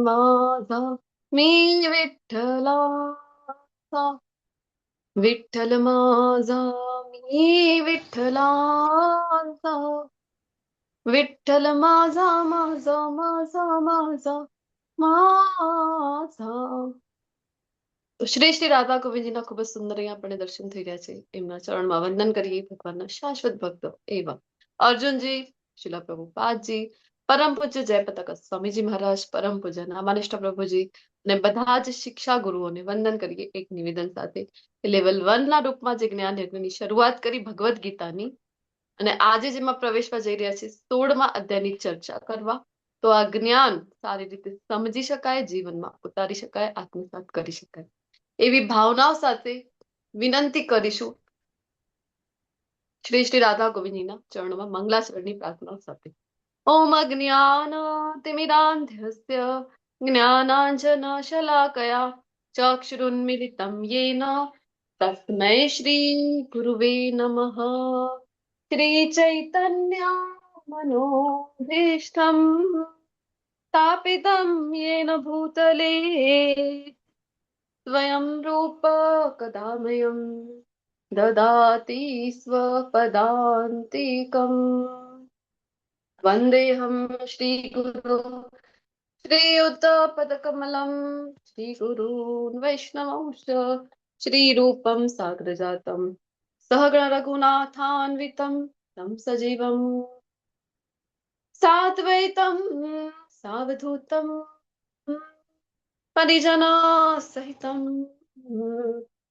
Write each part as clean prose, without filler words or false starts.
माझा मी विठ्ठलाचा, विठ्ठल माझा मी विठ्ठलाचा, विठ्ठल माझा माझा माझा माझा माझा. તો શ્રી શ્રી રાધા ગોવિંદજીના ખૂબ જ સુંદર અહીંયા આપણે દર્શન થઈ રહ્યા છે. એમના ચરણમાં વંદન કરીએ. ભગવાનના શાશ્વત ભક્ત એવા અર્જુનજી, શિલા પ્રભુપાદજી, પરમ પૂજ્ય જયપતાકા સ્વામીજી મહારાજ, પરમ પૂજ્ય નામાનિષ્ઠ પ્રભુજી અને બધા જ શિક્ષા ગુરુઓને વંદન કરીએ એક નિવેદન સાથે. લેવલ 1 ના રૂપમાં જે જ્ઞાન યજ્ઞની શરૂઆત કરી ભગવદ્ ગીતાની, અને આજે જેમાં પ્રવેશવા જઈ રહ્યા છે 16મા અધ્યાયની ચર્ચા કરવા. તો આ જ્ઞાન સારી રીતે સમજી શકાય, જીવનમાં ઉતારી શકાય, આત્મસાત કરી શકાય એવી ભાવનાઓ સાથે વિનંતી કરીશું શ્રી શ્રી રાધા ગોવિંદજીના ચરણોમાં મંગલાચરણની પ્રાર્થના સાથે. ઓમ અજ્ઞાનતિમિરાન્ધસ્ય જ્ઞાનાંજન શલાકયા ચક્ષુરુન્મિલિतं येन તસ્મૈ શ્રી ગુરુવે નમઃ. શ્રી ચૈતન્ય મનોભીષ્ટં સ્થાપિतं येन भूतले स्वयं रूप कदामयं ददाति स्वपदान्तिकम्. वन्देऽहं श्रीगुरो श्रीयुतपदकमलं श्रीगुरून् वैष्णवांश्च श्रीरूपं साग्रजातं सहगण रघुनाथान्वितं तं सजीवं साद्वैतं सावधूतं परिजना सहितं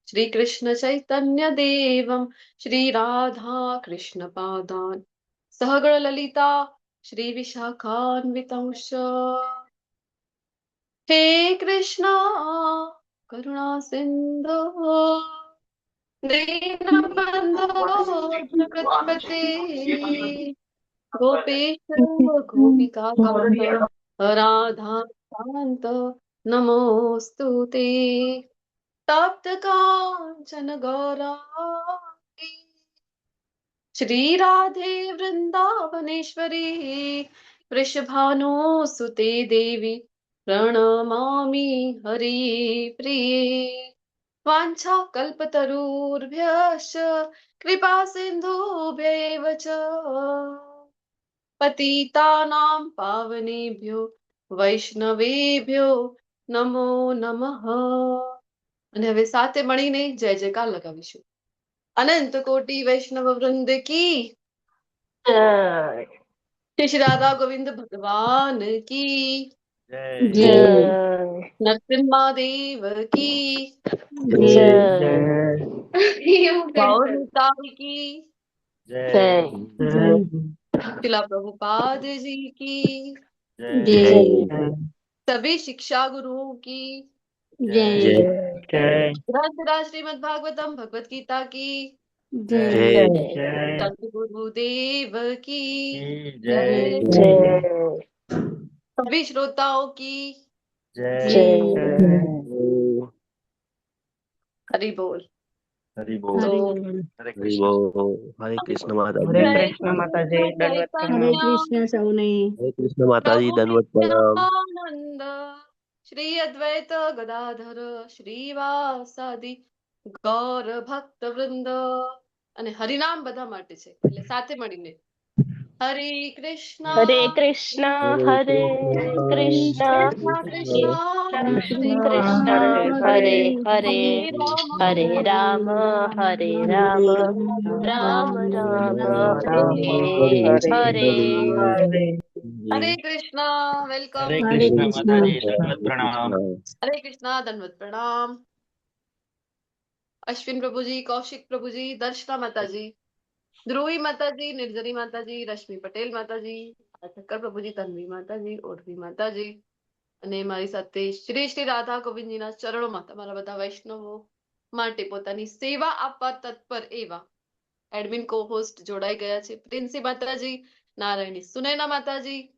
श्री कृष्ण चैतन्य देवं श्री राधा कृष्ण पादान् सहगण ललिता श्री विशाखान्वितंश्च. हे कृष्णा करुणा सिंधो दीनबंधो जगत्पते गोपेश गोपिका राधा कांत नमोस्तु ते. तप्त कांचन गौरांगी श्री राधे वृंदावनेश्वरी वृषभानुसुते देवी प्रणमामि हरिप्रिये. वाञ्छाकल्पतरुभ्यश्च कृपा सिन्धुभ्यैव च पतितानां पावनेभ्यो वैष्णवेभ्यो नमो नमः. અને હવે સાથે મળીને જય જયકાર લગાવીશું. અનંત કોટી વૈષ્ણવ વૃંદ की જય. श्री श्री राधा गोविंद भगवान की જય. नरसिम्हा की જય. गौरताई की જય. शिला प्रभुपाद जी की જય. सभी शिक्षा गुरुओं की જય. ग्रंथ श्रीमद् भागवतम भगवत गीता की જય. संत गुरुदेव की જય. सभी श्रोताओं की જય. हरि बोल. हरि बोल. तो हरे हरि कृष्ण. बोल. हरे कृष्ण माता जी. હરે કૃષ્ણ માતાજી, દંડવત हरे પ્રણામ. कृष्ण सौने हरे कृष्ण माता जी. प्रभु दंडवत प्रणाम. नित्यानंद श्री अद्वैत गदाधर श्रीवासादि गौर भक्त वृंद. અને હરિનામ બધા માટે છે એટલે સાથે મળીને હરે કૃષ્ણ હરે કૃષ્ણ હરે કૃષ્ણ કૃષ્ણ કૃષ્ણ હરે હરે હરે રામ હરે રામ રામ રામ હરે હરે. હરે કૃષ્ણ. વેલકમ. हरे हरे कृष्ण कृष्ण माताजी, दंडवत प्रणाम. हरे कृष्णा. दंडवत प्रणाम. अश्विन प्रभु जी, कौशिक प्रभु जी, दर्शना माता जी, ध्रुवी माता जी, निर्जरी माता जी, रश्मि पटेल माता जी, ठक्कर प्रभु जी, तन्वी माता जी, ओढ़वी माता जी અને મારી સાથે શ્રી શ્રી રાધા ગોવિંદજીના ચરણોમાં તમારા બધા વૈષ્ણવો માટે પોતાની સેવા આપવા તત્પર એવા એડમિન કો હોસ્ટ જોડાઈ ગયા છે. પ્રિન્સી માતાજી, નારાયણી સુનૈના માતાજી,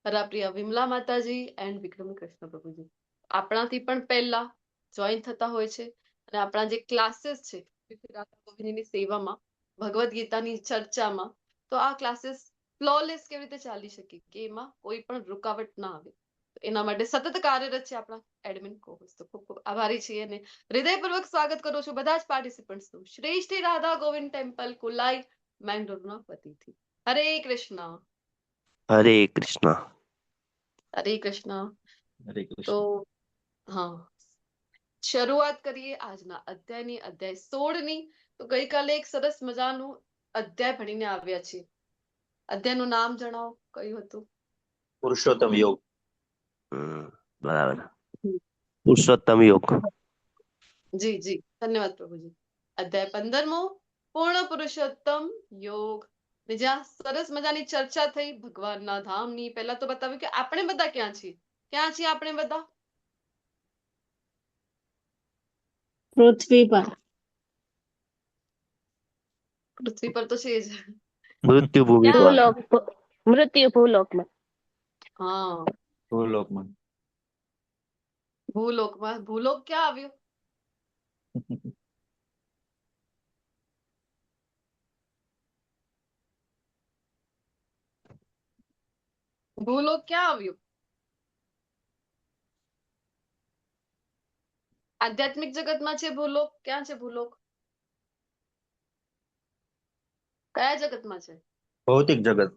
હરાપ્રિયા વિમલા માતાજી એન્ડ વિક્રમ કૃષ્ણ પ્રભુજી આપણાથી પણ પહેલા જોઈન થતા હોય છે. અને આપણા જે ક્લાસીસ છે રાધા ગોવિંદજીની સેવામાં ભગવદ્ ગીતાની ચર્ચામાં, તો આ ક્લાસીસ ફ્લોલેસ કેવી રીતે ચાલી શકે કે એમાં કોઈ પણ રૂકાવટ ના આવે. એના માટે સતત કાર્યરત છે આપણા એડમિન કોહોસ્ટ. તો ખૂબ ખૂબ આભારી છીએ અને હૃદયપૂર્વક સ્વાગત કરું છું બધા જ પાર્ટિસિપન્ટ્સનું શ્રી શ્રી રાધા ગોવિંદ ટેમ્પલ કુલાઈ મેંગલોરના વતીથી. હરે કૃષ્ણ. હરે કૃષ્ણ. હરે કૃષ્ણ. હરે તો કૃષ્ણ. હા, શરૂઆત કરીએ આજના અધ્યાયની, અધ્યાય 16 ની. તો ગઈકાલે એક સરસ મજાનું અધ્યાય ભણીને આવ્યા છીએ. અધ્યાયનું નામ જણાવો, કયું હતું? પુરુષોત્તમ યોગ. બરાબર. પુરુષોત્તમ યોગ. જી જી, ધન્યવાદ પ્રભુજી. અધ્યાય 15મો પૂર્ણ પુરુષોત્તમ યોગ. ને જ્યાં સરસ મજાની ચર્ચા થઈ ભગવાનના ધામની. પહેલા તો બતાવ્યું કે આપણે બધા ક્યાં છીએ. ક્યાં છીએ આપણે બધા? પૃથ્વી પર. પૃથ્વી પર તો છે જ. મૃત્યુ ભૂમિ પર. ભૂલોક, મૃત્યુ ભૂલોકમાં. હા, ભૂલોકમાં. ભૂલોકમાં. ભૂલોક ક્યાં આવ્યું? ભૂલોક ક્યાં આવ્યું? આધ્યાત્મિક જગતમાં છે ભૂલોક? ક્યાં છે ભૂલોક? કયા જગતમાં છે? ભૌતિક જગત.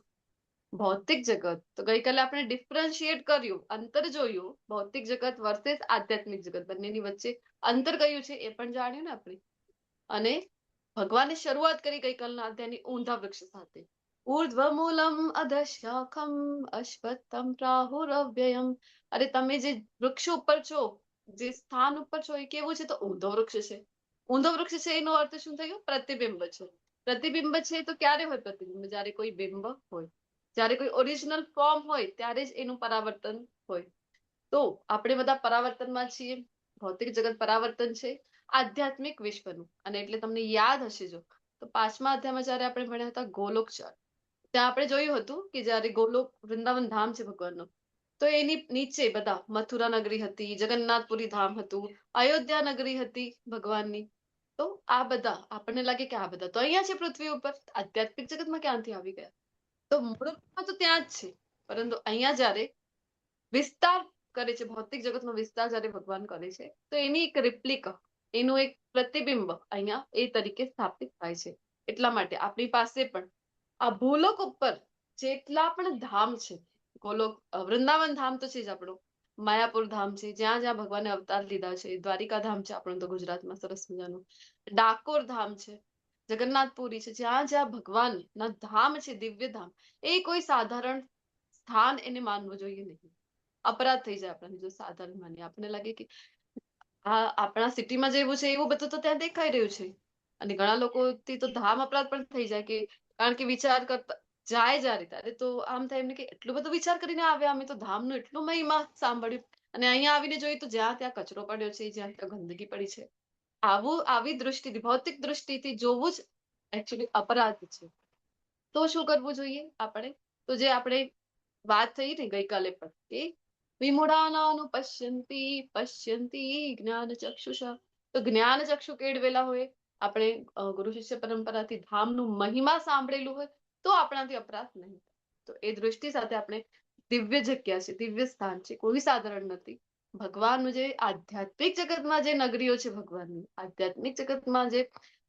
ભૌતિક જગત. તો ગઈકાલે આપણે ડિફરન્શિએટ કર્યું, અંતર જોયું. ભૌતિક જગત વર્સેસ આધ્યાત્મિક જગત, બંનેની વચ્ચે અંતર કયું છે એ પણ જાણ્યું ને આપણે. અને ભગવાને શરૂઆત કરી ગઈકાલના અધ્યાયની ઊંધા વૃક્ષ સાથે. ઉર્ધ્વમૂલમ અધશાખમ અશ્વત્થમ પ્રાહુરવ્યયમ. અરે તમે જે વૃક્ષ ઉપર છો, જે સ્થાન ઉપર છો, એ કેવું છે? તો ઊંધો વૃક્ષ છે. ઊંધો વૃક્ષ છે એનો અર્થ શું થયો? પ્રતિબિંબ છે. પ્રતિબિંબ છે તો ક્યારે હોય પ્રતિબિંબ? જ્યારે કોઈ બિંબ હોય, જ્યારે કોઈ ઓરિજિનલ ફોર્મ હોય ત્યારે જ એનું પરાવર્તન હોય. તો આપણે બધા પરાવર્તનમાં છીએ. ભૌતિક જગત પરાવર્તન છે આધ્યાત્મિક વિશ્વનું. અને એટલે તમને યાદ હશે જો, તો 5મા અધ્યાયમાં જ્યારે આપણે ભણ્યા હતા ગોલોક ચાર, ત્યાં આપણે જોયું હતું કે જ્યારે ગોલોક વૃંદાવન ધામ છે ભગવાનનું, તો એની નીચે બધા મથુરા નગરી હતી, જગન્નાથપુરી ધામ હતું, અયોધ્યા નગરી હતી ભગવાનની. તો આ બધા આપણને લાગે કે આ બધા તો અહીંયા છે પૃથ્વી ઉપર, આધ્યાત્મિક જગતમાં ક્યાંથી આવી ગયા? તો મૂળમાં તો ત્યાં જ છે. પરંતુ અહીંયા જ્યારે વિસ્તાર કરે છે, ભૌતિક જગતનો વિસ્તાર જ્યારે ભગવાન કરે છે, તો એની એક રિપ્લિકા, એનું એક પ્રતિબિંબ અહીંયા એ તરીકે સ્થાપિત થાય છે. એટલા માટે આપણી પાસે પણ આ ભૂલોક ઉપર જેટલા પણ ધામ છે, ગોલોક વૃંદાવન ધામ તો છે જ આપણું, માયાપુર ધામ છે જ્યાં જ્યાં ભગવાને અવતાર લીધા છે, દ્વારિકા ધામ છે આપણું તો ગુજરાતમાં સરસ મજાનું, ડાકોર ધામ છે, જગન્નાથપુરી છે, જ્યાં જ્યાં ભગવાનના ધામ છે, દિવ્ય ધામ, એ કોઈ સાધારણ સ્થાન એને માનવું જોઈએ નહીં. અપરાધ થઈ જાય આપણને જો સાધારણ માનીએ. આપણને લાગે કે આ આપણા સિટીમાં જેવું છે એવું બધું તો ત્યાં દેખાઈ રહ્યું છે. અને ઘણા લોકોથી તો ધામ અપરાધ પણ થઈ જાય, કે કારણ કે વિચાર કરતા જાય જ્યારે ત્યારે તો આમ થાય એમને કે એટલું બધું વિચાર કરીને આવ્યા અમે તો ધામનો એટલું મહિમા સાંભળ્યું, અને અહીંયા આવીને જોયું તો જ્યાં ત્યાં કચરો પડ્યો છે, જ્યાં ત્યાં ગંદકી પડી છે. આવી દૃષ્ટિથી, ભૌતિક દૃષ્ટિથી જોવું જ એકચ્યુઅલી અપરાધ છે. તો શું કરવું જોઈએ આપણે? તો જે આપણે વાત થઈ ને ગઈકાલે પણ, કે વિમૂઢાનાનું પશ્યંતી પશ્યંતી જ્ઞાન ચક્ષુષા. તો જ્ઞાન ચક્ષુ કેળવેલા હોય, આપણે ગુરુ શિષ્ય પરંપરાથી ધામનું મહિમા સાંભળેલું હોય, તો આપણાથી અપરાધ નહીં થાય. તો એ દૃષ્ટિ સાથે આપણે દિવ્ય જગ્યા છે, દિવ્ય સ્થાન છે, કોઈ સાધારણ નથી. ભગવાનનું જે આધ્યાત્મિક જગતમાં જે નગરીઓ છે, ભગવાનની આધ્યાત્મિક જગતમાં જે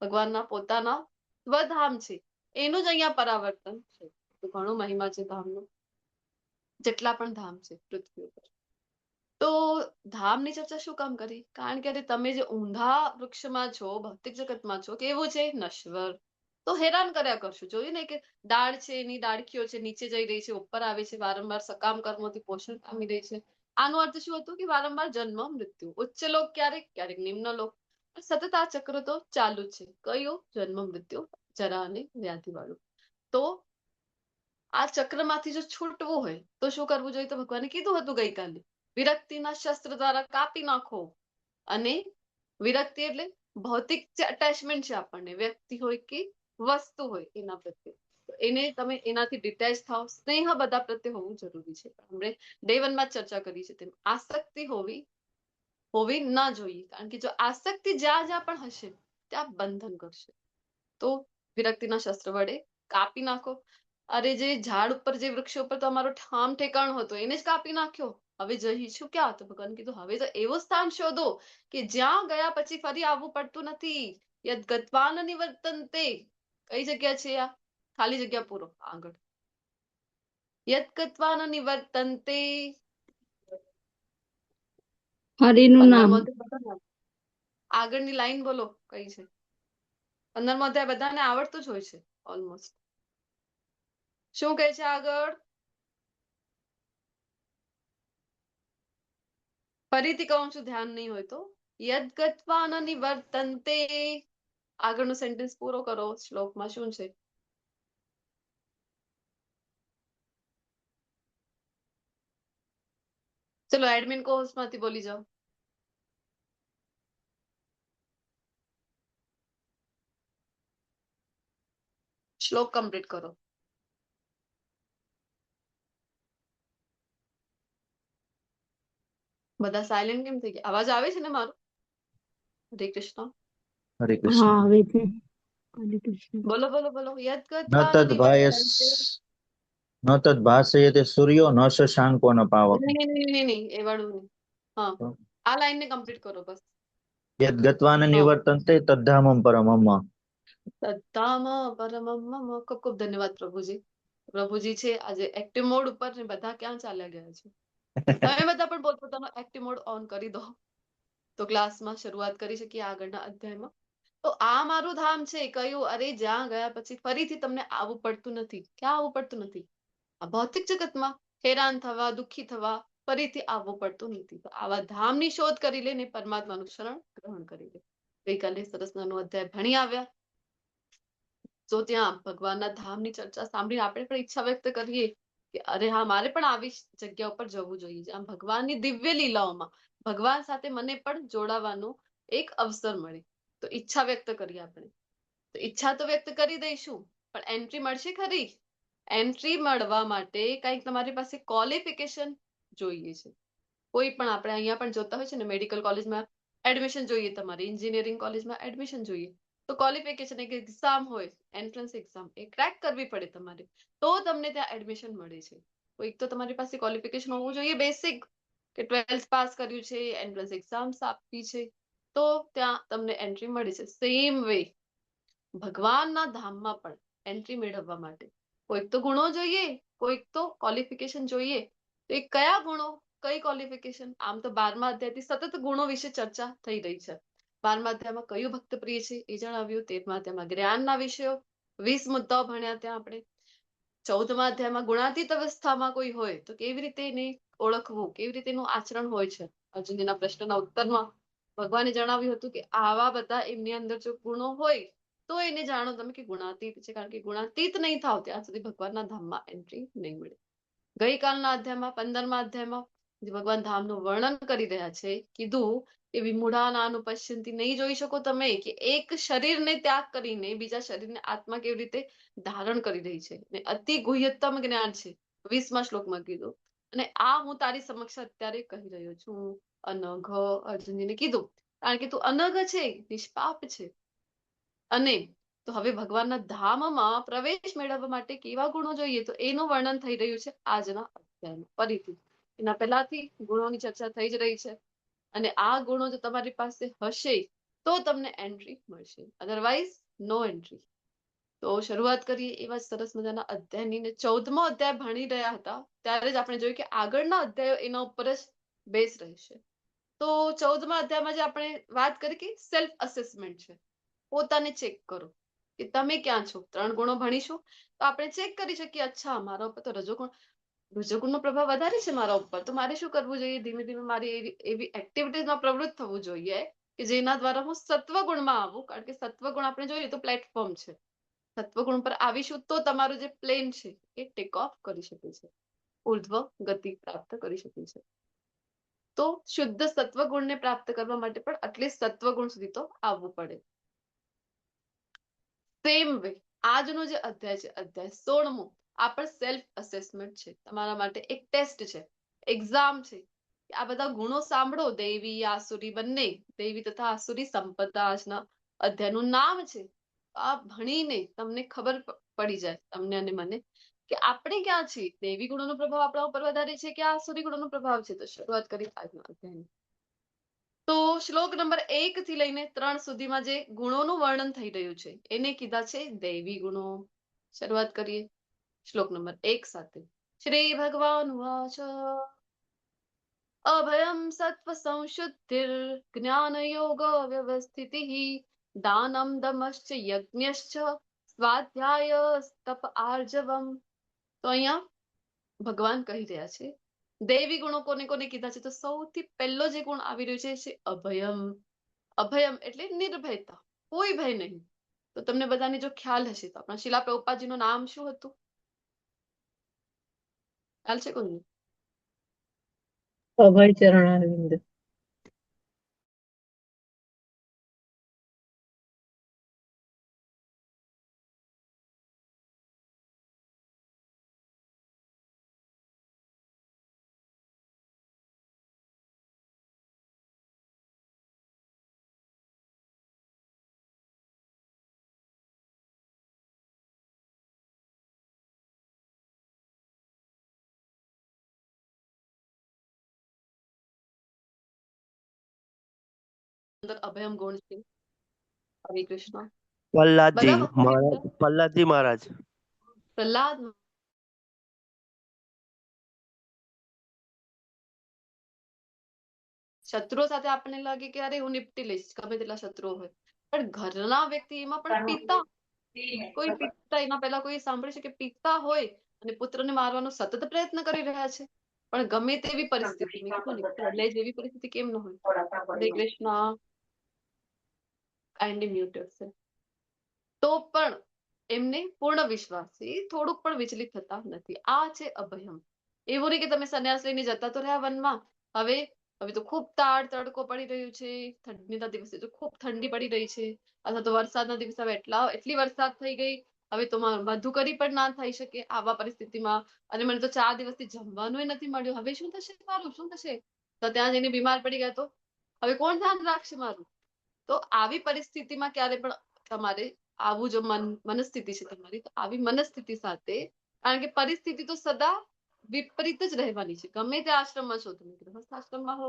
ભગવાનના પોતાના સ્વધામ છે, એનું જ અહીંયા પરાવર્તન છે. તો ઘણો મહિમા છે ધામનો, જેટલા પણ ધામ છે પૃથ્વી ઉપર. તો ધામની ચર્ચા શું કામ કરી? કારણ કે તમે જે ઊંધા વૃક્ષમાં છો, ભૌતિક જગતમાં છો, કેવું છે? નશ્વર. તો હેરાન કર્યા કરશો. જોયું ને કે ડાળ છે, એની ડાળખીઓ છે, નીચે જઈ રહી છે, ઉપર આવે છે, વારંવાર સકામ કર્મોથી પોષણ પામી રહી છે. આનો અર્થ શું હતું? કે વારંવાર જન્મ મૃત્યુ, ઉચ્ચ લોક ક્યારેક, ક્યારેક નિમ્ન લોક, સતત આ ચક્ર તો ચાલુ જ છે. કયું? જન્મ મૃત્યુ, જરા અને વ્યાધિ વાળું. તો આ ચક્રમાંથી જો છૂટવું હોય તો શું કરવું જોઈએ? તો ભગવાને કીધું હતું ગઈકાલે, વિરક્તિના શસ્ત્ર દ્વારા કાપી નાખો. અને વિરક્તિ એટલે ભૌતિક જે અટેચમેન્ટ છે આપણને, વ્યક્તિ હોય કે વસ્તુ હોય એના પ્રત્યે, એને તમે એનાથી ડિટેચ થાવ. સ્નેહ બધા પ્રત્યે હોવું જરૂરી છે. આપણે ડે 1 માં ચર્ચા કરી છે તેમ આસક્તિ હોવી ના જોઈએ. કારણ કે જો આસક્તિ જ્યાં જ્યાં પણ હશે ત્યાં બંધન કરશે. તો વિરક્તિના શસ્ત્ર વડે કાપી નાખો. અરે જે ઝાડ ઉપર, જે વૃક્ષ ઉપર તો અમારો ઠામ ઠેકાણો હતો એને જ કાપી નાખ્યો, હવે જઈશું ક્યાં? તો ભગવાન કીધું હવે તો એવું સ્થાન શોધો કે જ્યાં ગયા પછી ફરી આવવું પડતું નથી. યદ ગત્વા ન નિવર્તન્તે. કઈ જગ્યા છે આ? ખાલી જગ્યા પૂરો આગળ. યદ ગત્વા ન નિવર્તન્તે. હરિનું નામ. 15મો અધ્યાય બધાને આગળની લાઈન બોલો કઈ છે? 15મો અધ્યાય બધાને આવડતું જ હોય છે ઓલમોસ્ટ. શું કહે છે આગળ? ફરીથી કહું છું, ધ્યાન નહીં હોય તો. યદ ગત્વા ન નિવર્તન્તે. આગળનો સેન્ટેન્સ પૂરો કરો. શ્લોકમાં શું છે? ચલો એડમિન કોર્સ માંથી બોલી જાઓ. શ્લોક કમ્પ્લીટ કરો. બધા સાયલેન્ટ કેમ થઈ ગયા? અવાજ આવે છે ને મારો? હરે કૃષ્ણ. હરે હા કૃષ્ણ. આવે છે. હરે કૃષ્ણ. બોલો બોલો બોલો. યદ ન ગત્વા ન તદ ભાયસ નિવર્તન્તે. ન તદ ભાસયતે સૂર્યો ન શશાંકો ન પાવક. નહીં એ વાળું નહીં. હા આ લાઈન ને કમ્પ્લીટ કરો બસ. યદ ગત્વા ન હા નિવર્તન્તે તદ્ધામમ પરમમ. તદ્ધામ પરમમ મમ. ખૂબ ખૂબ ધન્યવાદ પ્રભુજી. પ્રભુજી છે આજે એક્ટિવ મોડ ઉપર ને બધા ક્યાં ચાલ્યા ગયા છે? તમે બધા પણ પોતપોતાનો એક્ટિવ મોડ ઓન કરી દો તો ક્લાસમાં શરૂઆત કરી શકીએ આગળના અધ્યાયમાં. તો આ મારું ધામ છે કયું? અરે જ્યાં ગયા પછી ફરીથી તમને આવવું પડતું નથી. ક્યાં આવવું પડતું નથી? આ ભૌતિક જગતમાં હેરાન થવા, દુઃખી થવા ફરીથી આવવું પડતું નથી. તો આવા ધામની શોધ કરી લે ને પરમાત્માનું શરણ ગ્રહણ કરી લે. ગઈકાલે સરસ નાનો અધ્યાય ભણી આવ્યા. તો ત્યાં ભગવાનના ધામની ચર્ચા સાંભળીને આપણે પણ ઈચ્છા વ્યક્ત કરીએ કે અરે હા મારે પણ આવી જગ્યા ઉપર જવું જોઈએ જ્યાં ભગવાનની દિવ્ય લીલાઓમાં ભગવાન સાથે મને પણ જોડાવાનો એક અવસર મળે. તો ઈચ્છા વ્યક્ત કરીએ આપણે. તો ઈચ્છા તો વ્યક્ત કરી દઈશું પણ એન્ટ્રી મળશે ખરી? એન્ટ્રી મળવા માટે કંઈક તમારી પાસે ક્વોલિફિકેશન જોઈએ છે. કોઈ પણ આપણે અહીંયા પણ જોતા હોય છે ને મેડિકલ કોલેજમાં એડમિશન જોઈએ, તમારે એન્જિનિયરિંગ કોલેજમાં એડમિશન જોઈએ તો ક્વોલિફિકેશન એક એક્ઝામ હોય, એન્ટ્રન્સ એક્ઝામ એ ક્રેક કરવી પડે તમારે તો તમને ત્યાં એડમિશન મળે છે. તો એક તો તમારી પાસે ક્વોલિફિકેશન હોવું જોઈએ બેસિક કે 12th પાસ કર્યું છે, એન્ટ્રન્સ એક્ઝામ્સ આપી છે તો ત્યાં તમને એન્ટ્રી મળી છે. સેમ વે ભગવાનના ધામમાં પણ એન્ટ્રી મેળવવા માટે કોઈક તો ગુણો જોઈએ, કોઈક તો ક્વોલિફિકેશન જોઈએ. તો એ કયા ગુણો, કઈ ક્વોલિફિકેશન? આમ તો 12મા અધ્યાયથી સતત ગુણો વિશે ચર્ચા થઈ રહી છે. 12મા અધ્યાયમાં કયું ભક્ત પ્રિય છે એ જણાવ્યું. 13મા અધ્યાયમાં જ્ઞાનના વિષયો 20 મુદ્દાઓ ભણ્યા ત્યાં આપણે. 14મા અધ્યાયમાં ગુણાતીત અવસ્થામાં કોઈ હોય તો કેવી રીતે એને ઓળખવું, કેવી રીતે એનું આચરણ હોય છે. અર્જુનજીના પ્રશ્નના ઉત્તરમાં ભગવાને જણાવ્યું હતું કે આવા બધા એમની અંદર જો ગુણો હોય તો એને જાણો તમે કે ગુણાતીત છે. કારણ કે ગુણાતીત નહીં થાવ ત્યાં સુધી ભગવાનના ધામમાં એન્ટ્રી નહીં મળે. ગઈકાલના અધ્યાયમાં 15મા અધ્યાયમાં જે ભગવાન ધામનું વર્ણન કરી રહ્યા છે કીધું કે વિમૂઢા નાનું પશ્યંતી નહીં જોઈ શકો તમે કે એક શરીરને ત્યાગ કરીને બીજા શરીરને આત્મા કેવી રીતે ધારણ કરી રહી છે ને અતિ ગુહ્યતમ જ્ઞાન છે. 20મા શ્લોકમાં કીધું. અને આ હું તારી સમક્ષ અત્યારે કહી રહ્યો છું. અનઘ અર્જુનજીને કીધું કારણ કે તું અનઘ છે, નિષ્પાપ છે. અને તો હવે ભગવાનના ધામમાં પ્રવેશ મેળવવા માટે કેવા ગુણો જોઈએ તો એનું વર્ણન થઈ રહ્યું છે આજના અધ્યાયમાં. ફરીથી એના પહેલાથી ગુણોની ચર્ચા થઈ જ રહી છે અને આ ગુણો જો તમારી પાસે હશે તો તમને એન્ટ્રી મળશે, અધરવાઇઝ નો એન્ટ્રી. તો શરૂઆત કરીએ એવા સરસ મજાના અધ્યાયની. ને 14મો અધ્યાય ભણી રહ્યા હતા ત્યારે જ આપણે જોયું કે આગળના અધ્યાયો એના ઉપર જ બેઝ રહેશે. તો 14મા અધ્યાયમાં જે આપણે વાત કરી કે સેલ્ફ અસેસમેન્ટ છે, પોતાને ચેક કરો કે તમે ક્યાં છો. 3 ગુણો ભણીશું તો આપણે ચેક કરી શકીએ અચ્છા મારા ઉપર તો રજોગુણનો પ્રભાવ વધારે છે મારા ઉપર, તો મારે શું કરવું જોઈએ? ધીમે ધીમે મારી એવી એક્ટિવિટીઝમાં પ્રવૃત્ત થવું જોઈએ કે જેના દ્વારા હું સત્વગુણમાં આવું. કારણ કે સત્વગુણ આપણે જોઈએ તો પ્લેટફોર્મ છે. સત્વગુણ પર આવીશું તો તમારું જે પ્લેન છે એ ટેક ઓફ કરી શકે છે, ઉર્ધ્વ ગતિ પ્રાપ્ત કરી શકે છે. તો શુદ્ધ સત્વગુણને પ્રાપ્ત કરવા માટે પણ એટલીસ્ટ સત્વગુણ સુધી તો આવવું પડે. સેમ વે આજનો જે અધ્યાય છે અધ્યાય 16મો આ પણ સેલ્ફ અસેસમેન્ટ છે. તમારા માટે એક ટેસ્ટ છે, એક્ઝામ છે. આ બધા ગુણો સાંભળો, દૈવી આસુરી બંને, દૈવી તથા આસુરી સંપદા આજના અધ્યાયનું નામ છે. આ ભણીને તમને ખબર પડી જાય તમને અને મને કે આપણે ક્યાં છીએ, દૈવી ગુણોનો પ્રભાવ આપણા ઉપર વધારે છે કે આસુરી ગુણોનો પ્રભાવ છે. તો શરૂઆત કરી આજના અધ્યાયની. તો શ્લોક નંબર 1 થી લઈને 3 સુધીમાં જે ગુણોનું વર્ણન થઈ રહ્યું છે એને કીધા છે દૈવી ગુણો. શરૂઆત કરીએ શ્લોક નંબર 1 સાથે. શ્રી ભગવાન વાચ અભયમ સત્વ સંશુદ્ધિર જ્ઞાન યોગ વ્યવસ્થિતિઃ દાનમ દમશ્ચ યજ્ઞશ્ચ સ્વાધ્યાય તપ આર્જવમ. તો અહીંયા ભગવાન કહી રહ્યા છે દૈવી ગુણો કોને કોને કીધા છે. તો સૌથી પહેલો જે ગુણ આવી રહ્યો છે અભયમ. અભયમ એટલે નિર્ભયતા, કોઈ ભય નહીં. તો તમને બધાને જો ખ્યાલ હશે તો આપણા શિલા પ્રભુપાદજીનું નામ શું હતું? ખ્યાલ છે કોઈને? અભય ચરણારવિંદ. અંદર અભયમ ગુણ છે. હરે કૃષ્ણ. પ્રહલાદજી બધા ભક્તો મહારાજ, પ્રહલાદજી મહારાજ. પ્રહલાદ શત્રુઓ સાથે આપણને લાગે કે અરે હું નિપટી લઈશ, ગમે તેટલા શત્રુઓ હોય, પણ ઘરના વ્યક્તિ, એમાં પણ પિતા, કોઈ પિતા, એના પહેલા કોઈ સાંભળ્યું છે કે પિતા હોય અને પુત્રને મારવાનો સતત પ્રયત્ન કરી રહ્યા છે, પણ ગમે તેવી પરિસ્થિતિ, મેં કીધું ને, પ્રલય જેવી પરિસ્થિતિ કેમ ન હોય. હરે કૃષ્ણ. કાઇન્ડલી મ્યુટેડ છે. તો પણ એમને પૂર્ણ વિશ્વાસ છે, એ થોડુંક પણ વિચલિત થતા નથી. આ છે અભયમ. એવું નહીં કે તમે સંન્યાસ લઈને જતા તો રહ્યા વનમાં, હવે તો ખૂબ તડકો પડી રહ્યું છે, ઠંડીના દિવસે તો ખૂબ ઠંડી પડી રહી છે, અથવા તો વરસાદના દિવસે હવે એટલી વરસાદ થઈ ગઈ, હવે તો મધુકરી પણ ના થઈ શકે આવા પરિસ્થિતિમાં, અને મને તો 4 દિવસથી જમવાનું નથી મળ્યું, હવે શું થશે મારું, શું થશે? તો ત્યાં જઈને બીમાર પડી ગયા તો હવે કોણ ધ્યાન રાખશે મારું? તો આવી પરિસ્થિતિમાં ક્યારે પણ તમારે આવું જો મનસ્થિતિ છે તમારી, તો આવી મનસ્થિતિ સાથે, કારણ કે પરિસ્થિતિ તો સદા વિપરીત જ રહેવાની છે. ગમે તે આશ્રમમાં છો, તમે ગૃહસ્થ આશ્રમમાં હો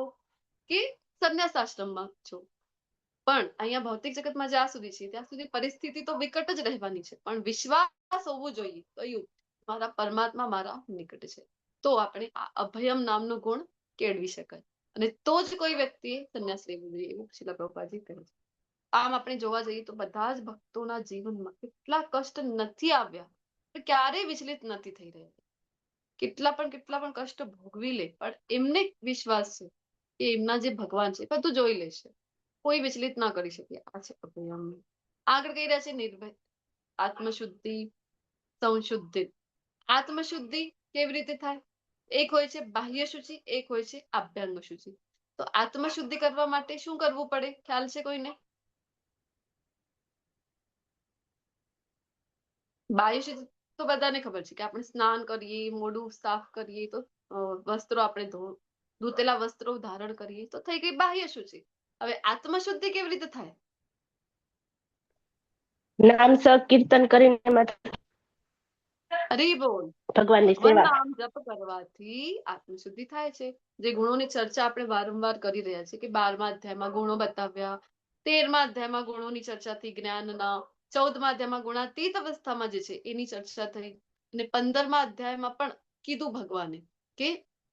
કે સંન્યાસ આશ્રમમાં છો, પણ અહીંયા ભૌતિક જગતમાં જ્યાં સુધી છે ત્યાં સુધી પરિસ્થિતિ તો વિકટ જ રહેવાની છે, પણ વિશ્વાસ હોવું જોઈએ કયું મારા પરમાત્મા મારા નિકટ છે. તો આપણે આ અભયમ નામનો ગુણ કેળવી શકાય, અને તો જ કોઈ વ્યક્તિએ સંન્યાસ લેવું જોઈએ, એવું શીલા પ્રભુપાદજી કહે છે. આમ આપણે જોવા જઈએ તો બધા જ ભક્તોના જીવનમાં કેટલા કષ્ટ નથી આવ્યા, પણ ક્યારેય વિચલિત નથી થઈ રહ્યા. કેટલા પણ કષ્ટ ભોગવી લે, પણ એમને વિશ્વાસ છે કે એમના જે ભગવાન છે બધું જોઈ લેશે, કોઈ વિચલિત ના કરી શકે. આ છે અભયમ. આગળ કહી રહ્યા છે નિર્ભય, આત્મશુદ્ધિ, સંશુદ્ધિ. આત્મશુદ્ધિ કેવી રીતે થાય? એક હોય છે બાહ્ય શુચિ, એક હોય છે આભ્યંગ શુચિ. તો આત્મશુદ્ધિ કરવા માટે શું કરવું પડે? ખ્યાલ છે કોઈને? બાહ્ય શુદ્ધિ તો બધાને ખબર છે કે આપણે સ્નાન કરીએ, મોઢું સાફ કરીએ, તો વસ્ત્રો આપણે ધોતેલા વસ્ત્રો ધારણ કરીએ તો થઈ ગઈ બાહ્ય શુચિ. હવે આત્મશુદ્ધિ કેવી રીતે થાય? નામ સંકીર્તન કરીને હરિ બોલ. ભગવાનની ભગવાન સેવા. નામ જપ કરવાથી આત્મશુદ્ધિ થાય છે. જે ગુણોની ચર્ચા આપણે વારંવાર કરી રહ્યા છીએ કે 12મા અધ્યાયમાં ગુણો બતાવ્યા, 13મા અધ્યાયમાં ગુણોની ચર્ચા થઈ જ્ઞાનના, 14મા અધ્યાયમાં ગુણાતીત અવસ્થામાં જે છે એની ચર્ચા થઈ, અને 15મા અધ્યાયમાં પણ કીધું ભગવાને કે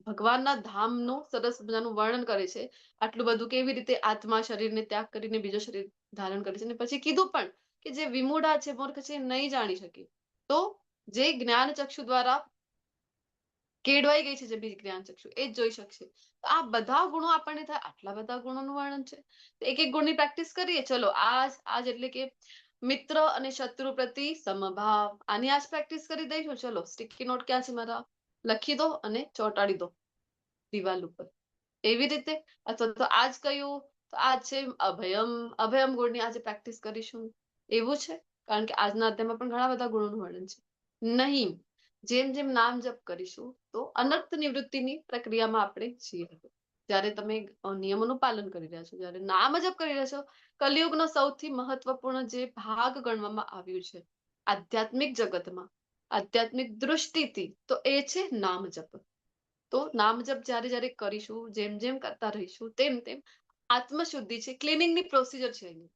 ભગવાનના ધામનું સરસ મજાનું વર્ણન કરે છે, આટલું બધું કેવી રીતે આત્મા શરીરને ત્યાગ કરીને બીજો શરીર ધારણ કરે છે, અને પછી કીધું પણ કે જે વિમૂઢા છે, મૂર્ખ છે, નહીં જાણી શકે, તો જે જ્ઞાન ચક્ષુ દ્વારા કેળવાઈ ગઈ છે, જે બીજ જ્ઞાન ચક્ષુ એ જ જોઈ શકશે. આ બધા ગુણો આપણને થાય, આટલા બધા ગુણોનું વર્ણન છે. એક એક ગુણની પ્રેક્ટિસ કરીએ. ચલો આજ એટલે કે મિત્ર અને શત્રુ પ્રતિ સમભાવ, આની આજ પ્રેક્ટિસ કરી દઈશું. ચલો સ્ટિકી નોટ ક્યાં છે મારા? લખી દો અને ચોંટાડી દો દિવાલ ઉપર. એવી રીતે, અથવા તો આજ કયું? તો આજ છે અભયમ. અભયમ ગુણની આજે પ્રેક્ટિસ કરીશું. એવું છે, કારણ કે આજના અધ્યાયમાં પણ ઘણા બધા ગુણોનું વર્ણન છે. નહીં, જેમ જેમ નામ જપ કરીશું તો અનર્થ નિવૃત્તિની પ્રક્રિયામાં આપણે છીએ. જ્યારે તમે નિયમોનું પાલન કરી રહ્યા છો, જ્યારે નામ જપ કરી રહ્યા છો, કલિયુગનો સૌથી મહત્વપૂર્ણ જે ભાગ ગણવામાં આવ્યું છે આધ્યાત્મિક જગતમાં, આધ્યાત્મિક દૃષ્ટિથી તો એ છે નામ જપ. તો નામ જપ જ્યારે જ્યારે કરીશું, જેમ જેમ કરતા રહીશું, તેમ તેમ આત્મશુદ્ધિ છે, ક્લિનિંગની પ્રોસિજર છે એની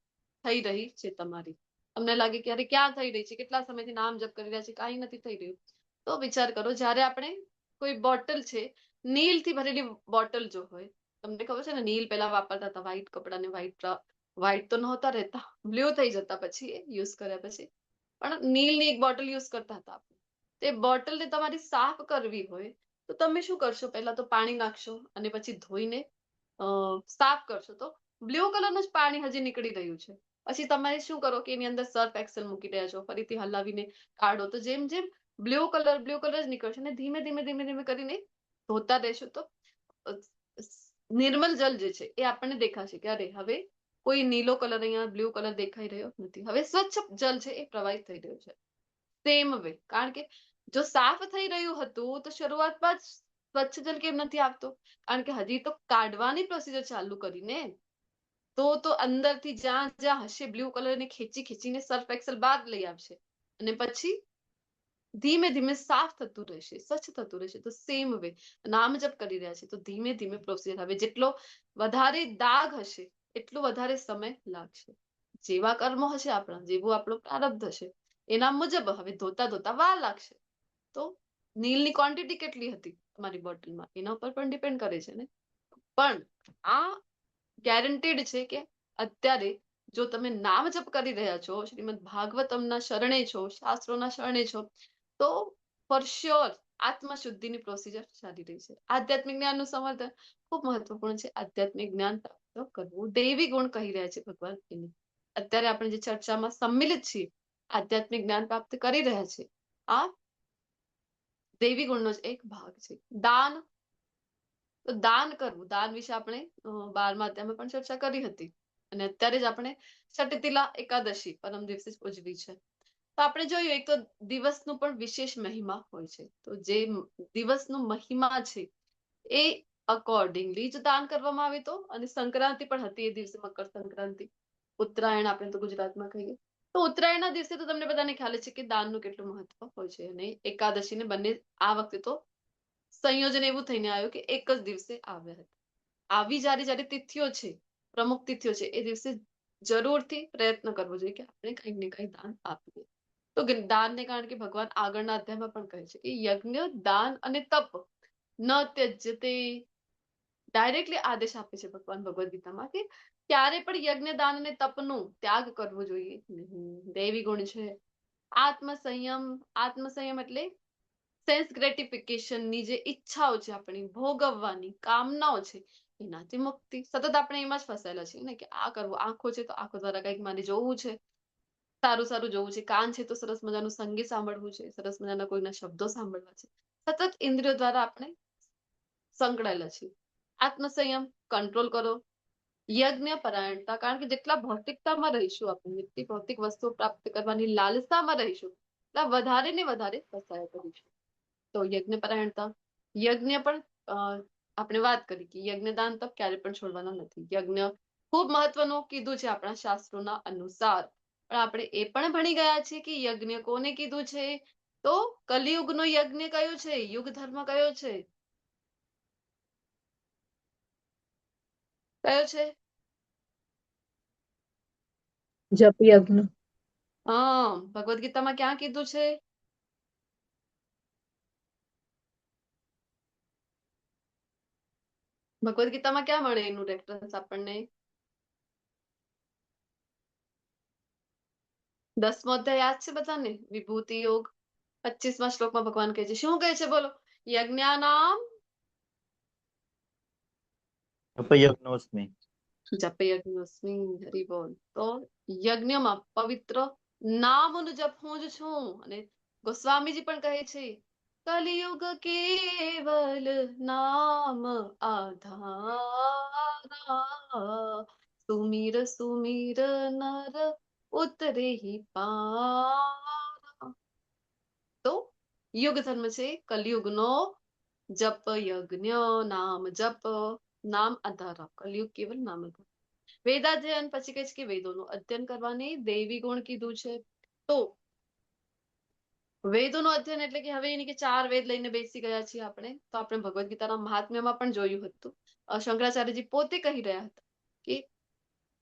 થઈ રહી છે તમારી. તમને લાગે કે અરે ક્યાં થઈ રહી છે, કેટલા સમયથી નામ જપ કરી રહ્યા છે, કાંઈ નથી થઈ રહ્યું, તો વિચાર કરો, જ્યારે આપણે કોઈ બોટલ છે, નીલથી ભરેલી બોટલ જો હોય, તમને ખબર છે ને નીલ પેલા વાપરતા હતા, વ્હાઈટ કપડાને વ્હાઈટ તો નહોતા રહેતા, બ્લુ થઈ જતા પછી યુઝ કર્યા પછી, પણ નીલની એક બોટલ યુઝ કરતા હતા આપણે. તે બોટલને તમારી સાફ કરવી હોય તો તમે શું કરશો? પહેલા તો પાણી નાખશો અને પછી ધોઈને સાફ કરશો, તો બ્લુ કલરનું જ પાણી હજી નીકળી રહ્યું છે. પછી તમે શું કરો કે એની અંદર સર્ફ એક્સેલ મૂકી રહ્યા છો, ફરીથી હલાવીને કાઢો, તો જેમ જેમ બ્લુ કલર જ નીકળશે અને ધીમે ધીમે ધીમે ધીમે કરીને ધોતા રહેશો તો નિર્મલ જલ જે છે એ આપણને દેખાશે કે અરે હવે કોઈ નીલો કલર, અહીંયા બ્લુ કલર દેખાઈ રહ્યો નથી, હવે સ્વચ્છ જલ છે એ પ્રવાહિત થઈ રહ્યું છે. સેમ વે, કારણ કે જો સાફ થઈ રહ્યું હતું તો શરૂઆતમાં જ સ્વચ્છ જલ કેમ નથી આવતો? કારણ કે હજી તો કાઢવાની પ્રોસિજર ચાલુ કરીને, તો અંદરથી જ્યાં જ્યાં હશે બ્લુ કલરને ખેંચી ખેંચીને સર્ફ એક્સેલ બહાર લઈ આવશે અને પછી ધીમે ધીમે સાફ થતું રહેશે, સ્વચ્છ થતું રહેશે. તો સેમ વે નામ જપ કરી રહ્યા છે તો ધીમે ધીમે પ્રોસિજર, હવે જેટલો વધારે દાગ હશે એટલો વધારે સમય લાગશે. જેવા કર્મો હશે આપણા, જેવું આપણું પ્રારબ્ધ હશે એના મુજબ હવે ધોતા ધોતા વાર લાગશે. તો નીલની ક્વોન્ટિટી કેટલી હતી તમારી બોટલમાં એના ઉપર પણ ડિપેન્ડ કરે છે ને. પણ આ ગેરંટેડ છે કે અત્યારે જો તમે નામ જપ કરી રહ્યા છો, શ્રીમદ ભાગવતમના શરણે છો, શાસ્ત્રોના શરણે છો, તો ફોર શ્યોર આત્મશુદ્ધિની પ્રોસિજર ચાલી રહી છે. આધ્યાત્મિક જ્ઞાનનું સંવર્ધન ખૂબ મહત્વપૂર્ણ છે. આધ્યાત્મિક જ્ઞાન પ્રાપ્ત કરવું, દૈવી ગુણ કહી રહ્યા છે ભગવાન એને. અત્યારે આપણે જે ચર્ચામાં સંમિલિત છીએ, આધ્યાત્મિક જ્ઞાન પ્રાપ્ત કરી રહ્યા છે, આ દૈવી ગુણનો જ એક ભાગ છે. દાન, તો દાન કરવું, દાન વિશે આપણે 12મા અધ્યાયમાં પણ ચર્ચા કરી હતી અને અત્યારે જ આપણે ષટતિલા એકાદશી પરમ દિવસે જ ઉજવી છે. તો આપણે જોયું એક તો દિવસનું પણ વિશેષ મહિમા હોય છે, તો જે દિવસનું મહિમા છે એ અકોર્ડિંગલી જ દાન કરવામાં આવે તો. અને સંક્રાંતિ પણ હતી એ દિવસે, મકર સંક્રાંતિ, ઉત્તરાયણ આપણે તો ગુજરાતમાં કહીએ, તો ઉત્તરાયણના દિવસે તો તમને બધાને ખ્યાલ છે કે દાનનું કેટલું મહત્વ હોય છે. અને એકાદશીને બંને આ વખતે તો સંયોજન એવું થઈને આવ્યું કે એક જ દિવસે આવ્યા હતા. આવી જ્યારે જ્યારે તિથિઓ છે, પ્રમુખ તિથિઓ છે, એ દિવસે જરૂરથી પ્રયત્ન કરવો જોઈએ કે આપણે કંઈક ને કંઈક દાન આપીએ. તો દાનને કારણ કે ભગવાન આગળના અધ્યાયમાં પણ કહે છે કે યજ્ઞ, દાન અને તપ ન ત્યજ્યતે, ડાયરેક્ટલી આદેશ આપે છે ભગવાન ભગવદ્ ગીતામાં કે ક્યારે પણ યજ્ઞ, દાન અને તપનું ત્યાગ કરવો જોઈએ નહીં. દૈવી ગુણ છે આત્મસંયમ. આત્મસંયમ એટલે સેન્સ ગ્રેટિફિકેશનની જે ઈચ્છાઓ છે, આપણી ભોગવવાની કામનાઓ છે, એનાથી મુક્તિ. સતત આપણે એમાં જ ફસાયેલા છીએ ને કે આ કરવું, આંખો છે તો આંખો દ્વારા કંઈક મારે જોવું છે, સારું સારું જોવું છે, કાન છે તો સરસ મજાનું સંગીત સાંભળવું છે, સરસ મજાના કોઈના શબ્દો સાંભળવા છે. સતત ઇન્દ્રિયો દ્વારા આપણે સંકળાયેલા છીએ. આત્મસંયમ, કંટ્રોલ કરો. યજ્ઞ પરાયણતા, કારણ કે જેટલા ભૌતિકતામાં રહીશું, આપણે જેટલી ભૌતિક વસ્તુઓ પ્રાપ્ત કરવાની લાલસામાં રહીશું, એટલા વધારે ને વધારે ફસાયા કરીશું. તો યજ્ઞ પરાયણતા, યજ્ઞ પણ આપણે વાત કરી કે યજ્ઞદાન તપ ક્યારે પણ છોડવાના નથી. યજ્ઞ ખૂબ મહત્વનું કીધું છે આપણા શાસ્ત્રોના અનુસાર, પણ આપણે એ પણ ભણી ગયા છે કે યજ્ઞ કોને કીધું છે? તો કલિયુગનો યજ્ઞ કયો છે? યુગ ધર્મ કયો છે? કયો છે? જપ યજ્ઞ. હા, ભગવદ ગીતામાં ક્યાં કીધું છે? ભગવદ ગીતામાં ક્યાં મળે એનું રેફરન્સ આપણને? 10મો અધ્યાય યાદ છે બધાને? વિભૂતિ યોગ 25મા શ્લોકમાં ભગવાન કહે છે, શું કહે છે બોલો? યજ્ઞાનામ જપયજ્ઞોસ્મિ. જપયજ્ઞોસ્મિ, હરિ બોલ. તો યજ્ઞમાં પવિત્ર નામનો જપ હું જ છું. અને ગોસ્વામીજી પણ કહે છે કલિયુગ કેવલ નામ આધારા, સુમીર સુમીર નર ઉતરે પાર. તો યુગ ધર્મ છે કલિયુગનો જપ યજ્ઞ, નામ જપ, નામ આધારા, કલિયુગ કેવલ નામ આધારા. વેદાધ્યયન, પછી કહે છે કે વેદોનું અધ્યયન કરવાની દૈવી ગુણ કીધું છે. તો વેદોનું અધ્યયન એટલે કે હવે એની કે 4 વેદ લઈને બેસી ગયા છીએ આપણે, તો આપણે ભગવદ્ ગીતાના મહાત્મ્યમાં પણ જોયું હતું. શંકરાચાર્યજી પોતે કહી રહ્યા હતા કે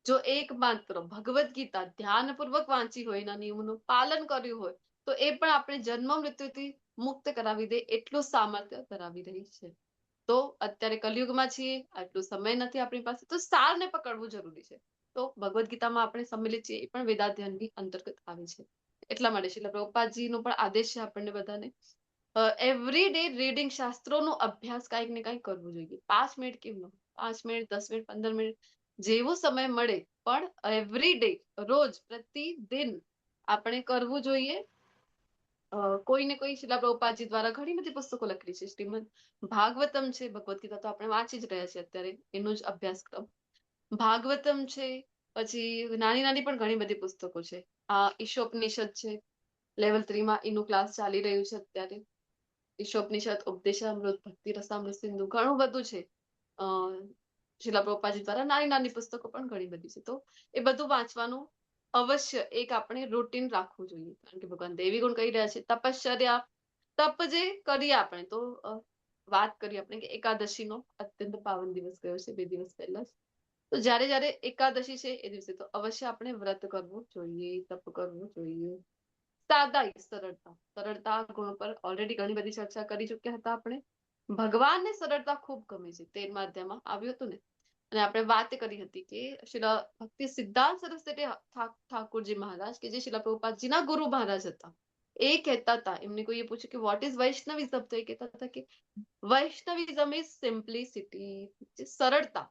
જો એકમાત્ર ભગવદ્ ગીતા ધ્યાનપૂર્વક વાંચી હોય, એના નિયમોનું પાલન કર્યું હોય, તો એ પણ આપણે જન્મ મૃત્યુથી મુક્ત કરાવી દે એટલું સામર્થ્ય ધરાવી રહી છે. તો અત્યારે કલયુગમાં છીએ, આટલો સમય નથી આપણી પાસે, તો સારને પકડવું જરૂરી છે. તો ભગવદ્ ગીતામાં આપણે સંમિલિત છીએ, એ પણ વેદાધ્યયનની અંતર્ગત આવે છે. એટલા માટે શ્રીલ પ્રભુપાદજીનો પણ આદેશ છે આપણને બધાને, એવરી ડે રીડિંગ, શાસ્ત્રોનો અભ્યાસ કાંઈક ને કાંઈક કરવું જોઈએ. 5 મિનિટ કેમ ન, 5 મિનિટ, 10 મિનિટ, 15 મિનિટ, જેવો સમય મળે, પણ એવરી ડે, રોજ, પ્રતિદિન આપણે કરવું જોઈએ. કોઈને કોઈ શ્રીલ પ્રભુપાદજી દ્વારા ઘણી બધી પુસ્તકો લખી છે. શ્રીમદ ભાગવતમ છે, ભગવદ્ ગીતા તો આપણે વાંચી જ રહ્યા છીએ અત્યારે, એનો જ અભ્યાસક્રમ. ભાગવતમ છે, પછી નાની નાની પણ ઘણી બધી પુસ્તકો છે. આ ઈશોપનિષદ છે, લેવલ 3 માં એનું ક્લાસ ચાલી રહ્યું છે અત્યારે. ઈશોપનિષદ, ઉપદેશામૃત, ભક્તિ રસામૃત સિંધુ, ઘણું બધું છે. શ્રીલ પ્રભુપાદજી દ્વારા નાની નાની પુસ્તકો પણ ઘણી બધી છે. તો એ બધું વાંચવાનું અવશ્ય એક આપણે રૂટીન રાખવું જોઈએ. કારણ કે ભગવાન દેવી ગુણ કહી રહ્યા છે, તપશ્ચર્યા, તપ જે કરીએ આપણે, તો વાત કરીએ આપણે કે એકાદશીનો અત્યંત પાવન દિવસ ગયો છે 2 દિવસ પહેલા જ. તો જ્યારે જ્યારે એકાદશી છે એ દિવસે તો અવશ્ય આપણે વ્રત કરવું જોઈએ, તપ કરવું જોઈએ. સાદાઈ, સરળતા, સરળતા ગુણ પર ઓલરેડી ઘણી બધી ચર્ચા કરી ચૂક્યા હતા આપણે. ભગવાનને સરળતા ખૂબ ગમે છે, 13મા અધ્યાયમાં આવ્યું હતું ને. અને આપણે વાત કરી હતી કે શ્રીલ ભક્તિ સિદ્ધાંત સરસ્વતી ઠાકુરજી મહારાજ, કે જે શ્રીલ પ્રભુપાદજીના ગુરુ મહારાજ હતા, એ કહેતા હતા, એમને કોઈએ પૂછ્યું કે વોટ ઇઝ વૈષ્ણવિઝમ, તો એ કહેતા હતા કે વૈષ્ણવિઝમ ઇઝ સિમ્પ્લિસિટી, સરળતા.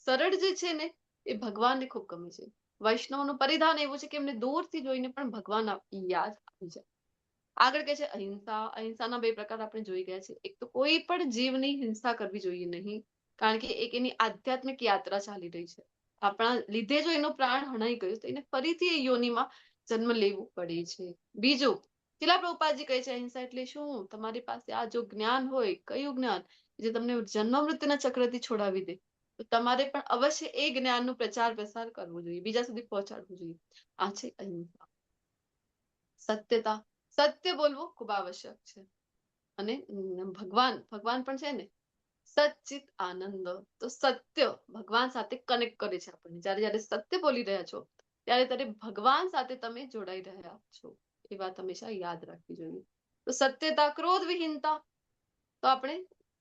સરળ જે છે ને એ ભગવાનને ખૂબ ગમે છે. વૈષ્ણવનું પરિધાન એવું છે કે એમને દૂરથી જોઈને પણ ભગવાન યાદ આવી જાય. આગળ કે છે અહિંસા. અહિંસાના 2 પ્રકાર આપણે જોઈ ગયા છે. એક તો કોઈ પણ જીવની હિંસા કરવી જોઈએ નહીં, કારણ કે એક એની આધ્યાત્મિક યાત્રા ચાલી રહી છે. આપણા લીધે જો એનો પ્રાણ હણાઈ ગયો, તો એને ફરીથી એ યોનિમાં જન્મ લેવું પડે છે. બીજું, શ્રીલ પ્રભુપાદજી કહે છે અહિંસા એટલે શું? તમારી પાસે આ જો જ્ઞાન હોય, કયું જ્ઞાન જે તમને જન્મ મૃત્યુના ચક્રથી છોડાવી દે, તો તમારે પણ અવશ્ય એ જ્ઞાનનો પ્રચાર પ્રસાર કરવો જોઈએ, બીજા સુધી પહોંચાડવું જોઈએ. આ છે અહિંસા. સત્યતા, સત્ય બોલવું ખૂબ આવશ્યક છે. અને ભગવાન પણ છે ને સચ્ચિત આનંદ, તો સત્ય ભગવાન સાથે કનેક્ટ કરે છે આપણને. જ્યારે જ્યારે સત્ય બોલી રહ્યા છો, ત્યારે ત્યારે ભગવાન સાથે તમે જોડાઈ રહ્યા છો. એ વાત હંમેશા યાદ રાખવી જોઈએ. તો સત્યતા, ક્રોધ વિહીનતા, તો આપણે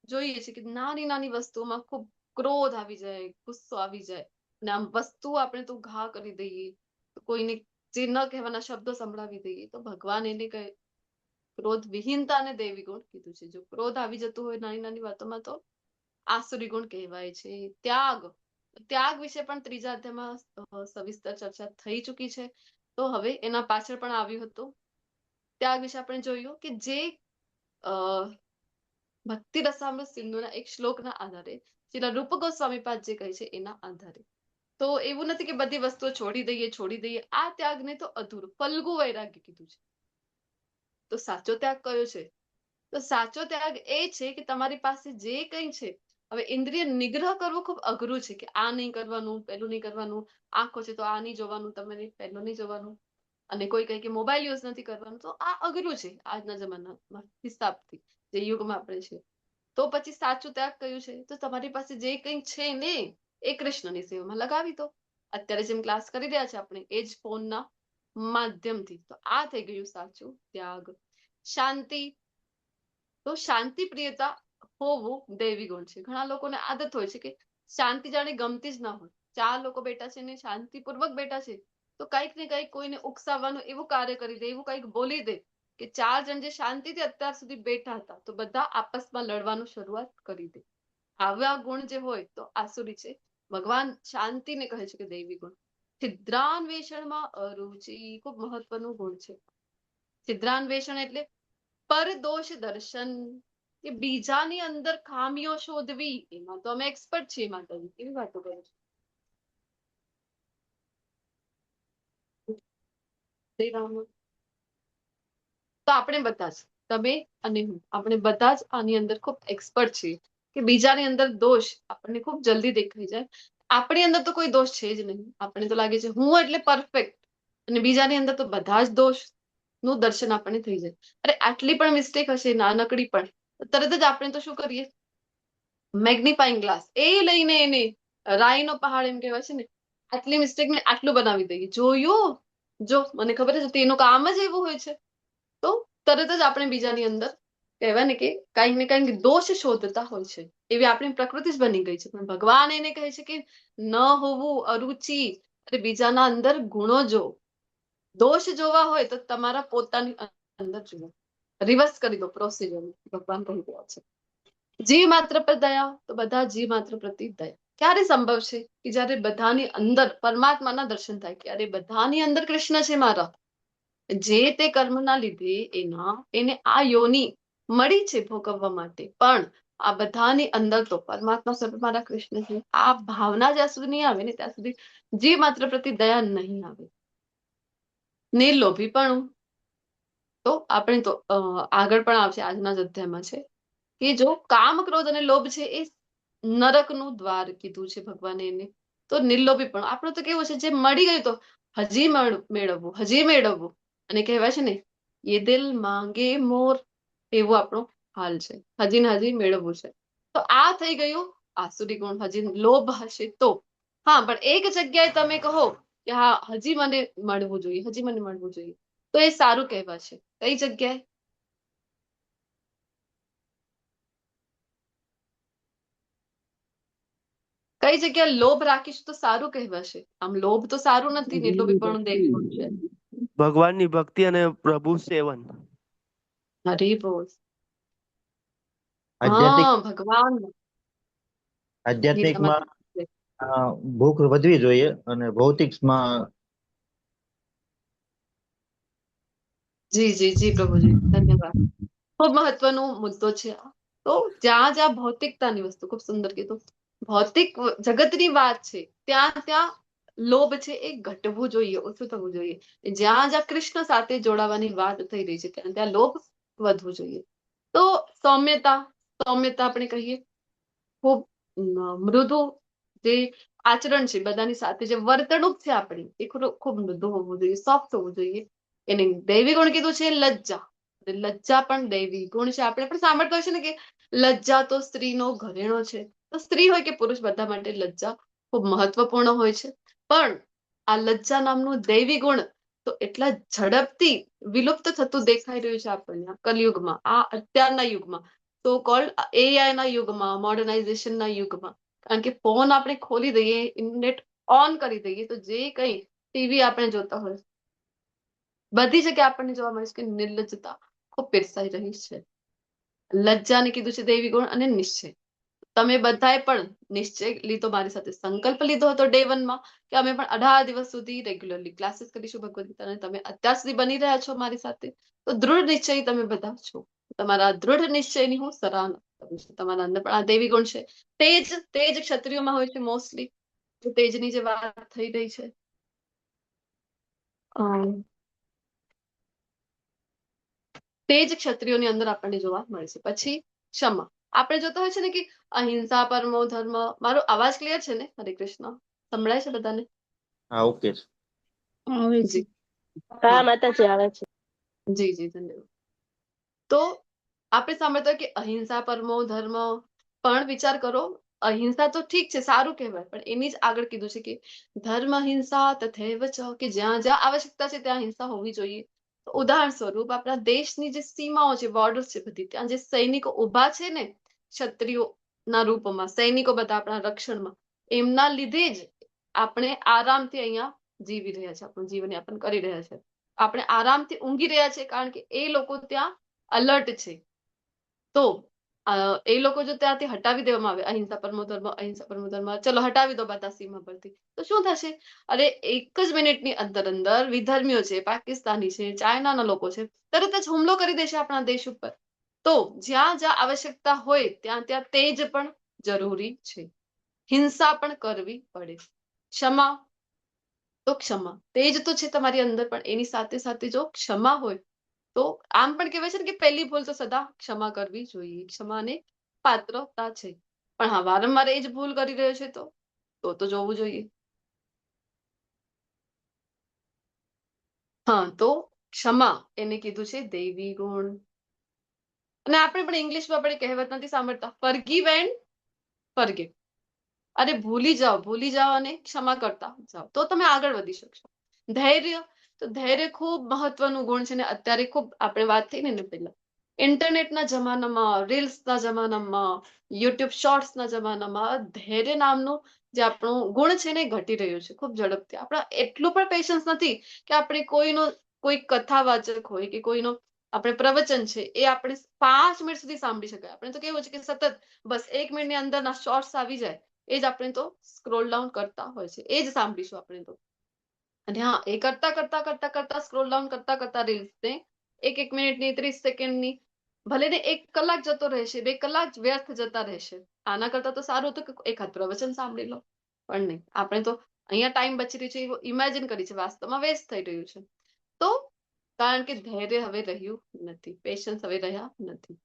જોઈએ છીએ કે નાની નાની વસ્તુઓમાં ખૂબ ક્રોધ આવી જાય, ગુસ્સો આવી જાય, અને આમ વસ્તુ આપણે તો ઘા કરી દઈએ, કોઈને જે ન કહેવાના શબ્દો સંભળાવી દઈએ, તો ભગવાન એને કહે ક્રોધ વિહીનતા અને દેવી ગુણ કીધું છે. જો ક્રોધ આવી જતું હોય નાની નાની વાતોમાં, તો આસુરી ગુણ કહેવાય છે. ત્યાગ, ત્યાગ વિશે પણ 3જા અધ્યાયમાં સવિસ્તર ચર્ચા થઈ ચૂકી છે. તો હવે એના પાછળ પણ આવ્યું હતું. ત્યાગ વિશે આપણે જોયું કે જે ભક્તિ રસામૃત સિંધુના એક શ્લોકના આધારે શ્રીલ રૂપ ગોસ્વામી પાદ જે કહે છે એના આધારે. તો એવું નથી કે બધી વસ્તુઓ છોડી દઈએ. આ ત્યાગને તો અધૂરું ફલ્ગુ વૈરાગ્ય કીધું છે. તો સાચો ત્યાગ કયો છે? તો સાચો ત્યાગ એ છે કે તમારી પાસે જે કંઈ છે, હવે ઇન્દ્રિય નિગ્રહ કરવું ખૂબ અઘરું છે, કે આ નહીં કરવાનું, પેલું નહીં કરવાનું, આંખો છે તો આ નહીં જોવાનું, તમે પેલું નહીં જોવાનું, અને કોઈ કહે કે મોબાઈલ યુઝ નથી કરવાનું, તો આ અઘરું છે આજના જમાનામાં હિસાબથી, જે યુગમાં આપણે છે. તો પછી સાચું ત્યાગ કયું છે? તો તમારી પાસે જે કંઈ છે ને એ કૃષ્ણની સેવામાં લગાવી દો. અત્યારે જેમ ક્લાસ કરી રહ્યા છે આપણે, એ જ ફોનના માધ્યમથી. તો આ થઈ ગયું સાચું ત્યાગ. શાંતિ, તો શાંતિ પ્રિયતા હોવું દૈવી ગુણ છે. ઘણા લોકોને આદત હોય છે કે શાંતિ જાણે ગમતી જ ના હોય. 4 લોકો બેઠા છે ને શાંતિપૂર્વક બેઠા છે, તો કંઈક ને કંઈક કોઈને ઉકસાવવાનું એવું કાર્ય કરી દે, એવું કંઈક બોલી દે કે 4 જણ જે શાંતિથી અત્યાર સુધી બેઠા હતા, તો બધા આપસમાં લડવાનું શરૂઆત કરી દે. આવા ગુણ જે હોય તો આસુરી છે. ભગવાન શાંતિને કહે છે કે દૈવી ગુણ. છિદ્રાન્વેષણમાં અરુચિ, ખૂબ મહત્વનું ગુણ છે. છિદ્રાન્વેષણ એટલે પરદોષ દર્શન, કે બીજાની અંદર ખામીઓ શોધવી. એમાં તો અમે એક્સપર્ટ છીએ માતાજી, કેવી વાતો કરો છો. તો આપણે બધા જ, તમે અને હું, આપણે બધા જ આની અંદર ખૂબ એક્સપર્ટ છીએ કે બીજાની અંદર દોષ આપણને ખૂબ જલ્દી દેખાઈ જાય. આપણી અંદર તો કોઈ દોષ છે જ નહીં. આપણે તો લાગે છે હું એટલે પરફેક્ટ, અને બીજાની અંદર તો બધા જ દોષ નું દર્શન આપણને થઈ જાય. અરે આટલી પણ મિસ્ટેક હશે નાનકડી પણ, તરત જ આપણે તો શું કરીએ, મેગ્નિફાઈંગ ગ્લાસ એ લઈને એને રાઈનો પહાડ એમ કહેવાય છે ને, આટલી મિસ્ટેક ને આટલું બનાવી દઈએ. જોયું, જો મને ખબર છે તેનું કામ જ એવું હોય છે. તો તરત જ આપણે બીજાની અંદર કહેવાય ને કે કંઈક ને કંઈક દોષ શોધતા હોય છે. એવી આપણી પ્રકૃતિ જ બની ગઈ છે. પણ ભગવાન એને કહે છે કે ન હોવું અરુચિ, અરે બીજાના અંદર ગુણો જો, દોષ જોવા હોય તો તમારા પોતાની અંદર જુઓ. રિવર્સ કરી દો પ્રોસિજર, ભગવાન કહી રહ્યા છે. જીવ માત્ર પર દયા, તો બધા જીવ માત્ર પ્રતિ દયા ક્યારે સંભવ છે કે જ્યારે બધાની અંદર પરમાત્માના દર્શન થાય, ક્યારે બધાની અંદર કૃષ્ણ છે મારા, જે તે કર્મના લીધે એને આ યોની મળી છે ભોગવવા માટે, પણ આ બધાની અંદર તો પરમાત્મા સ્વરૂપ મારા કૃષ્ણ છે. આ ભાવના જ્યાં સુધી નહીં આવે ને ત્યાં સુધી જીવ માત્ર પ્રતિ દયા નહીં આવે. નિર્લોભીપણું, તો આપણે તો આગળ પણ આવશે, આજના જ અધ્યાયમાં છે કે જો કામ ક્રોધ અને લોભ છે એ નરકનું દ્વાર કીધું છે ભગવાને એને. તો નિર્લોભી પણ આપણું તો કેવું છે, જે મળી ગયું તો હજી મેળવવું, હજી મેળવવું, અને કહેવાય છે ને એ દિલ માંગે મોર, એવું આપણો હાલ છે. હજી ને હજી મેળવવું છે. તો આ થઈ ગયું આસુરી ગુણ. હજી લોભ હશે તો હા, પણ એક જગ્યાએ તમે કહો કે હા હજી મને મળવું જોઈએ, હજી મને મળવું જોઈએ, તો એ સારું કહેવાશે. કઈ જગ્યાએ? કઈ જગ્યાએ લોભ રાખીશું તો સારું કહેવાશે? આમ લોભ તો સારું નથી, નિર્લોભી પણ દેવી ગુણ છે. ભગવાનની ભક્તિ અને પ્રભુ સેવન. હરી બોલ. આધ્યાત્મિક હા, ભગવાન આધ્યાત્મિકમાં ગીતામાં. ભૂખ વધવી જોઈએ અને ભૌતિકમાં જી જી જી પ્રભુજી, ધન્યવાદ. ખૂબ મહત્વનો મુદ્દો છે આ. તો જ્યાં જ્યાં ભૌતિકતાની વસ્તુ, ખૂબ સુંદર કીધું, ભૌતિક જગતની વાત છે ત્યાં ત્યાં લોભ છે એ ઘટવું જોઈએ, ઓછું થવું જોઈએ. જ્યાં જ્યાં કૃષ્ણ સાથે જોડાવાની વાત થઈ રહી છે ત્યાં ત્યાં લોભ વધવું જોઈએ. તો સૌમ્યતા, સૌમ્યતા આપણે કહીએ, ખૂબ મૃદુ જે આચરણ છે બધાની સાથે, જે વર્તણૂક છે આપણી, એ ખૂબ મૃદુ હોવું જોઈએ, સોફ્ટ હોવું જોઈએ. એને દૈવી ગુણ કીધું છે લજ્જા. લજ્જા પણ દૈવી ગુણ છે. આપણે પણ સાંભળતા હોય છે ને કે લજ્જા તો સ્ત્રીનો ઘરેણો છે. તો સ્ત્રી હોય કે પુરુષ, બધા માટે લજ્જા ખૂબ મહત્વપૂર્ણ હોય છે. પણ આ લજ્જા નામનું દૈવી ગુણ તો એટલા ઝડપથી વિલુપ્ત થતું દેખાઈ રહ્યું છે આપણને કલયુગમાં, આ અત્યારના યુગમાં, તો કોલ્ડ એઆઈ ના યુગમાં, મોડર્નાઇઝેશન ના યુગમાં. કારણ કે ફોન આપણે ખોલી દઈએ, ઇન્ટરનેટ ઓન કરી દઈએ, તો જે કંઈ ટીવી આપણે જોતા હોય, બધી જગ્યાએ આપણને જોવા મળે છે કે નિર્લજ્જતા ખૂબ પીરસાઈ રહી છે. લજ્જાને કીધું છે દૈવી ગુણ, અને નિશ્ચય. તમે બધાએ પણ નિશ્ચય લીધો, મારી સાથે સંકલ્પ લીધો હતો ડે 1 માં કે અમે પણ 18 દિવસ સુધી રેગ્યુલરલી ક્લાસીસ કરીશું ભગવદ ગીતાના. તમે અત્યાર સુધી બની રહ્યા છો મારી સાથે, તો દૃઢ નિશ્ચય તમે બધા છો. તમારા દૃઢ નિશ્ચયની હું સરાહના કરું છું. તમારા અંદર પણ આ દૈવી ગુણ છે. તેજ, તેજ ક્ષત્રિયોમાં હોય છે મોસ્ટલી. તેજની જે વાત થઈ રહી છે, તેજ ક્ષત્રિયોની અંદર આપણને જોવા મળે છે. પછી ક્ષમા. આપણે જોતા હોય છે ને કે અહિંસા પરમો ધર્મ. મારો અવાજ ક્લિયર છે ને? હરે કૃષ્ણ, સંભળાય છે બધાને? હા ઓકે છે. આવે છે. જી હા હા, માતાજી આવે છે. જી જી, ધન્યવાદ. તો આપણે સાંભળતા હોય કે અહિંસા પરમો ધર્મ, પણ વિચાર કરો, અહિંસા તો ઠીક છે, સારું કહેવાય, પણ એની જ આગળ કીધું છે કે ધર્મ હિંસા તથૈવ ચ, કે જ્યાં જ્યાં આવશ્યકતા છે ત્યાં હિંસા હોવી જોઈએ. ઉદાહરણ સ્વરૂપ આપણા દેશની જે સીમાઓ છે, બોર્ડર છે બધી, ત્યાં જે સૈનિકો ઉભા છે ને ક્ષત્રિયોના રૂપમાં, સૈનિકો બધા આપણા રક્ષણમાં, એમના લીધે જ આપણે આરામથી અહીંયા જીવી રહ્યા છે, આપણું જીવન યાપન કરી રહ્યા છે. આપણે આરામથી ઊંઘી રહ્યા છે કારણ કે એ લોકો ત્યાં અલર્ટ છે. તો એ લોકો જો ત્યાંથી હટાવી દેવામાં આવે, અહિંસા પરમો ધર્મ, અહિંસા પરમો ધર્મ, ચલો હટાવી દો બધા સીમા પરથી, તો શું થશે? અરે એક જ મિનિટની અંદર અંદર વિધર્મીઓ છે, પાકિસ્તાની છે, ચાઇનાના લોકો છે, તરત જ હુમલો કરી દેશે આપણા દેશ ઉપર. તો જ્યાં જ્યાં આવશ્યકતા હોય ત્યાં ત્યાં તેજ પણ જરૂરી છે. હિંસા પણ કરવી પડે. ક્ષમા, તો ક્ષમા, તેજ તો છે તમારી અંદર, પણ એની સાથે સાથે જો ક્ષમા હોય તો આમ પણ કહેવાય છે ને કે પહેલી ભૂલ તો સદા ક્ષમા કરવી જોઈએ. ક્ષમાને પાત્રતા છે. પણ હા, વારંવાર એ જ ભૂલ કરી રહ્યો છે તો જોવું જોઈએ. હા, તો ક્ષમા એને કીધું છે દૈવી ગુણ. અને આપણે પણ ઇંગ્લિશમાં આપણે કહેવત નથી સાંભળતા, ફરગીવ એન્ડ ફરગીવ. અરે ભૂલી જાઓ અને ક્ષમા કરતા જાઓ, તો તમે આગળ વધી શકશો. ધૈર્ય, તો ધૈર્ય ખૂબ મહત્વનું ગુણ છે ને અત્યારે ખૂબ આપણે વાત થઈ ને પહેલા, ઇન્ટરનેટના જમાનામાં, રીલ્સના જમાનામાં, યુટ્યુબ શોર્ટ્સના જમાનામાં ધૈર્ય નામનું જે આપણું ગુણ છે ને ઘટી રહ્યું છે ખૂબ ઝડપથી. આપણા એટલું પણ પેશન્સ નથી કે આપણે કોઈ કથા વાચક હોય કે કોઈનો આપણે પ્રવચન છે એ આપણે 5 મિનિટ સુધી સાંભળી શકાય. આપણે તો કેવું છે કે સતત બસ 1 મિનિટની અંદરના શોર્ટ્સ આવી જાય એ જ આપણે તો સ્ક્રોલ ડાઉન કરતા હોય છે, એ જ સાંભળીશું આપણે તો. અને હા, એ કરતા સ્ક્રોલ ડાઉન કરતા રીલ્સને 1 મિનિટની, 30 સેકન્ડની, ભલે ને 1 કલાક જતો રહેશે, 2 કલાક વ્યર્થ જતા રહેશે. આના કરતા તો સારું હતું કે એકાદ પ્રવચન સાંભળી લો. પણ નહીં, આપણે તો અહીંયા ટાઈમ બચી રહ્યું છે એવું ઇમેજિન કરી છે, વાસ્તવમાં વેસ્ટ થઈ રહ્યું છે. તો કારણ કે ધૈર્ય હવે રહ્યું નથી, પેશન્સ હવે રહ્યા નથી.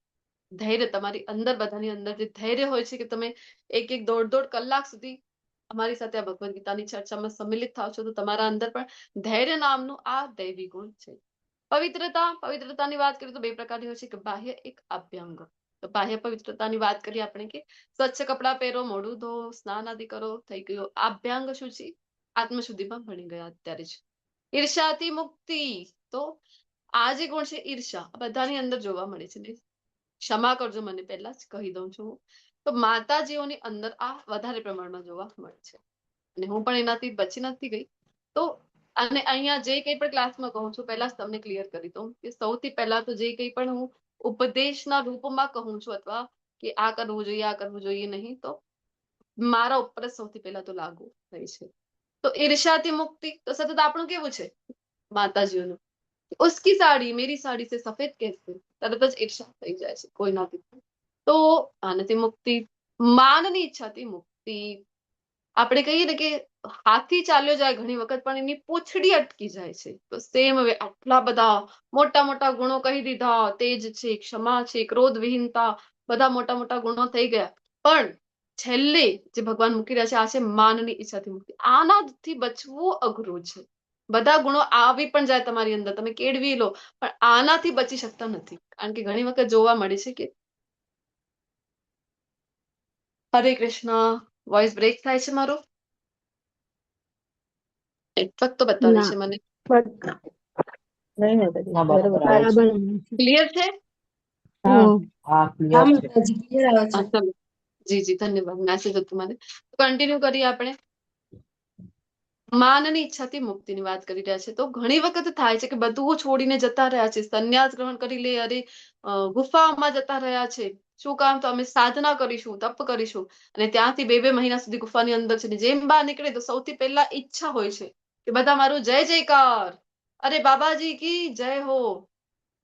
ધૈર્ય તમારી અંદર, બધાની અંદર જે ધૈર્ય હોય છે કે તમે એક દોઢ કલાક સુધી અમારી સાથે આ ભગવદ્ ગીતાની ચર્ચામાં સંમિલિત થાવ છો, તો તમારા અંદર પણ ધૈર્ય નામનું આ દૈવી ગુણ છે. પવિત્રતાની વાત કરીએ તો 2 પ્રકારની હોય છે, કે બાહ્ય, એક આભ્યંગ. તો બાહ્ય પવિત્રતાની વાત કરીએ આપણે કે સ્વચ્છ કપડાં પહેરો, મોઢું ધો, સ્નાન આદિ કરો, થઈ ગયું. આભ્યંગ શુચિ, આત્મશુદ્ધિમાં ભણી ગયા અત્યારે જ. ઈર્ષાથી મુક્તિ, તો આ જે ગુણ છે ઈર્ષા, બધાની અંદર જોવા મળે છે ને. ક્ષમા કરજો, મને પહેલા જ કહી દઉં છું. તો માતાજીઓની અંદર આ વધારે પ્રમાણમાં જોવા મળે છે અને હું પણ એનાથી બચી નથી ગઈ. તો અને અહીંયા જે કંઈ પણ ક્લાસમાં કહું છું, પહેલા જ તમને ક્લિયર કરી દઉં કે સૌથી પહેલા તો જે કંઈ પણ હું ઉપદેશના રૂપમાં કહું છું અથવા કે આ કરવું જોઈએ નહીં, તો મારા ઉપર જ સૌથી પહેલા તો લાગુ થાય છે. તો ઈર્ષાથી મુક્તિ, તો સતત આપણું કેવું છે માતાજીઓનું, ઉસકી સાડી મેરી સાડી સે સફેદ कैसे, તરત જ ઈર્ષા થઈ જાય છે કોઈનાથી. તો આનાથી મુક્તિ. માનની ઈચ્છાથી મુક્તિ, આપણે કહીએ ને કે હાથી ચાલ્યો જાય ઘણી વખત પણ એની પૂંછડી અટકી જાય છે. તો સેમ હવે આટલા બધા મોટા ગુણો કહી દીધા, તેજ છે, ક્ષમા છે, ક્રોધ વિહીનતા, બધા મોટા ગુણો થઈ ગયા, પણ છેલ્લે જે ભગવાન મૂકી રહ્યા છે આ છે માનની ઈચ્છાથી મુક્તિ. આનાથી બચવું અઘરું છે. બધા ગુણો આવી પણ જાય તમારી અંદર, તમે કેળવી લો, પણ આનાથી બચી શકતા નથી. કારણ કે ઘણી વખત જોવા મળે છે કે હરે કૃષ્ણ, વોઇસ બ્રેક થાય છે મારો, નેટવર્ક તો બતાવે ના છે મને. નહીં ને બધી બરોબર આવે છે. બરાબર આવે છે. ક્લિયર છે? હા ઓ, હા માતાજી clear આવે છે. હા, ચલો. જી ધન્યવાદ, મેસેજ હતું મને. કન્ટિન્યુ કરીએ આપણે. માનની ઈચ્છાથી મુક્તિની વાત કરી રહ્યા છે. તો ઘણી વખત થાય છે કે બધું છોડીને જતા રહ્યા છે, સંન્યાસ ગ્રહણ કરી લે, અરે ગુફાઓમાં જતા રહ્યા છે. શું કામ? તો અમે સાધના કરીશું, તપ કરીશું, અને ત્યાંથી 2 મહિના સુધી ગુફાની અંદર છે. જેમ બહાર નીકળે તો સૌથી પહેલા ઈચ્છા હોય છે કે બધા મારું જય જયકાર, અરે બાબાજી કી જય હો,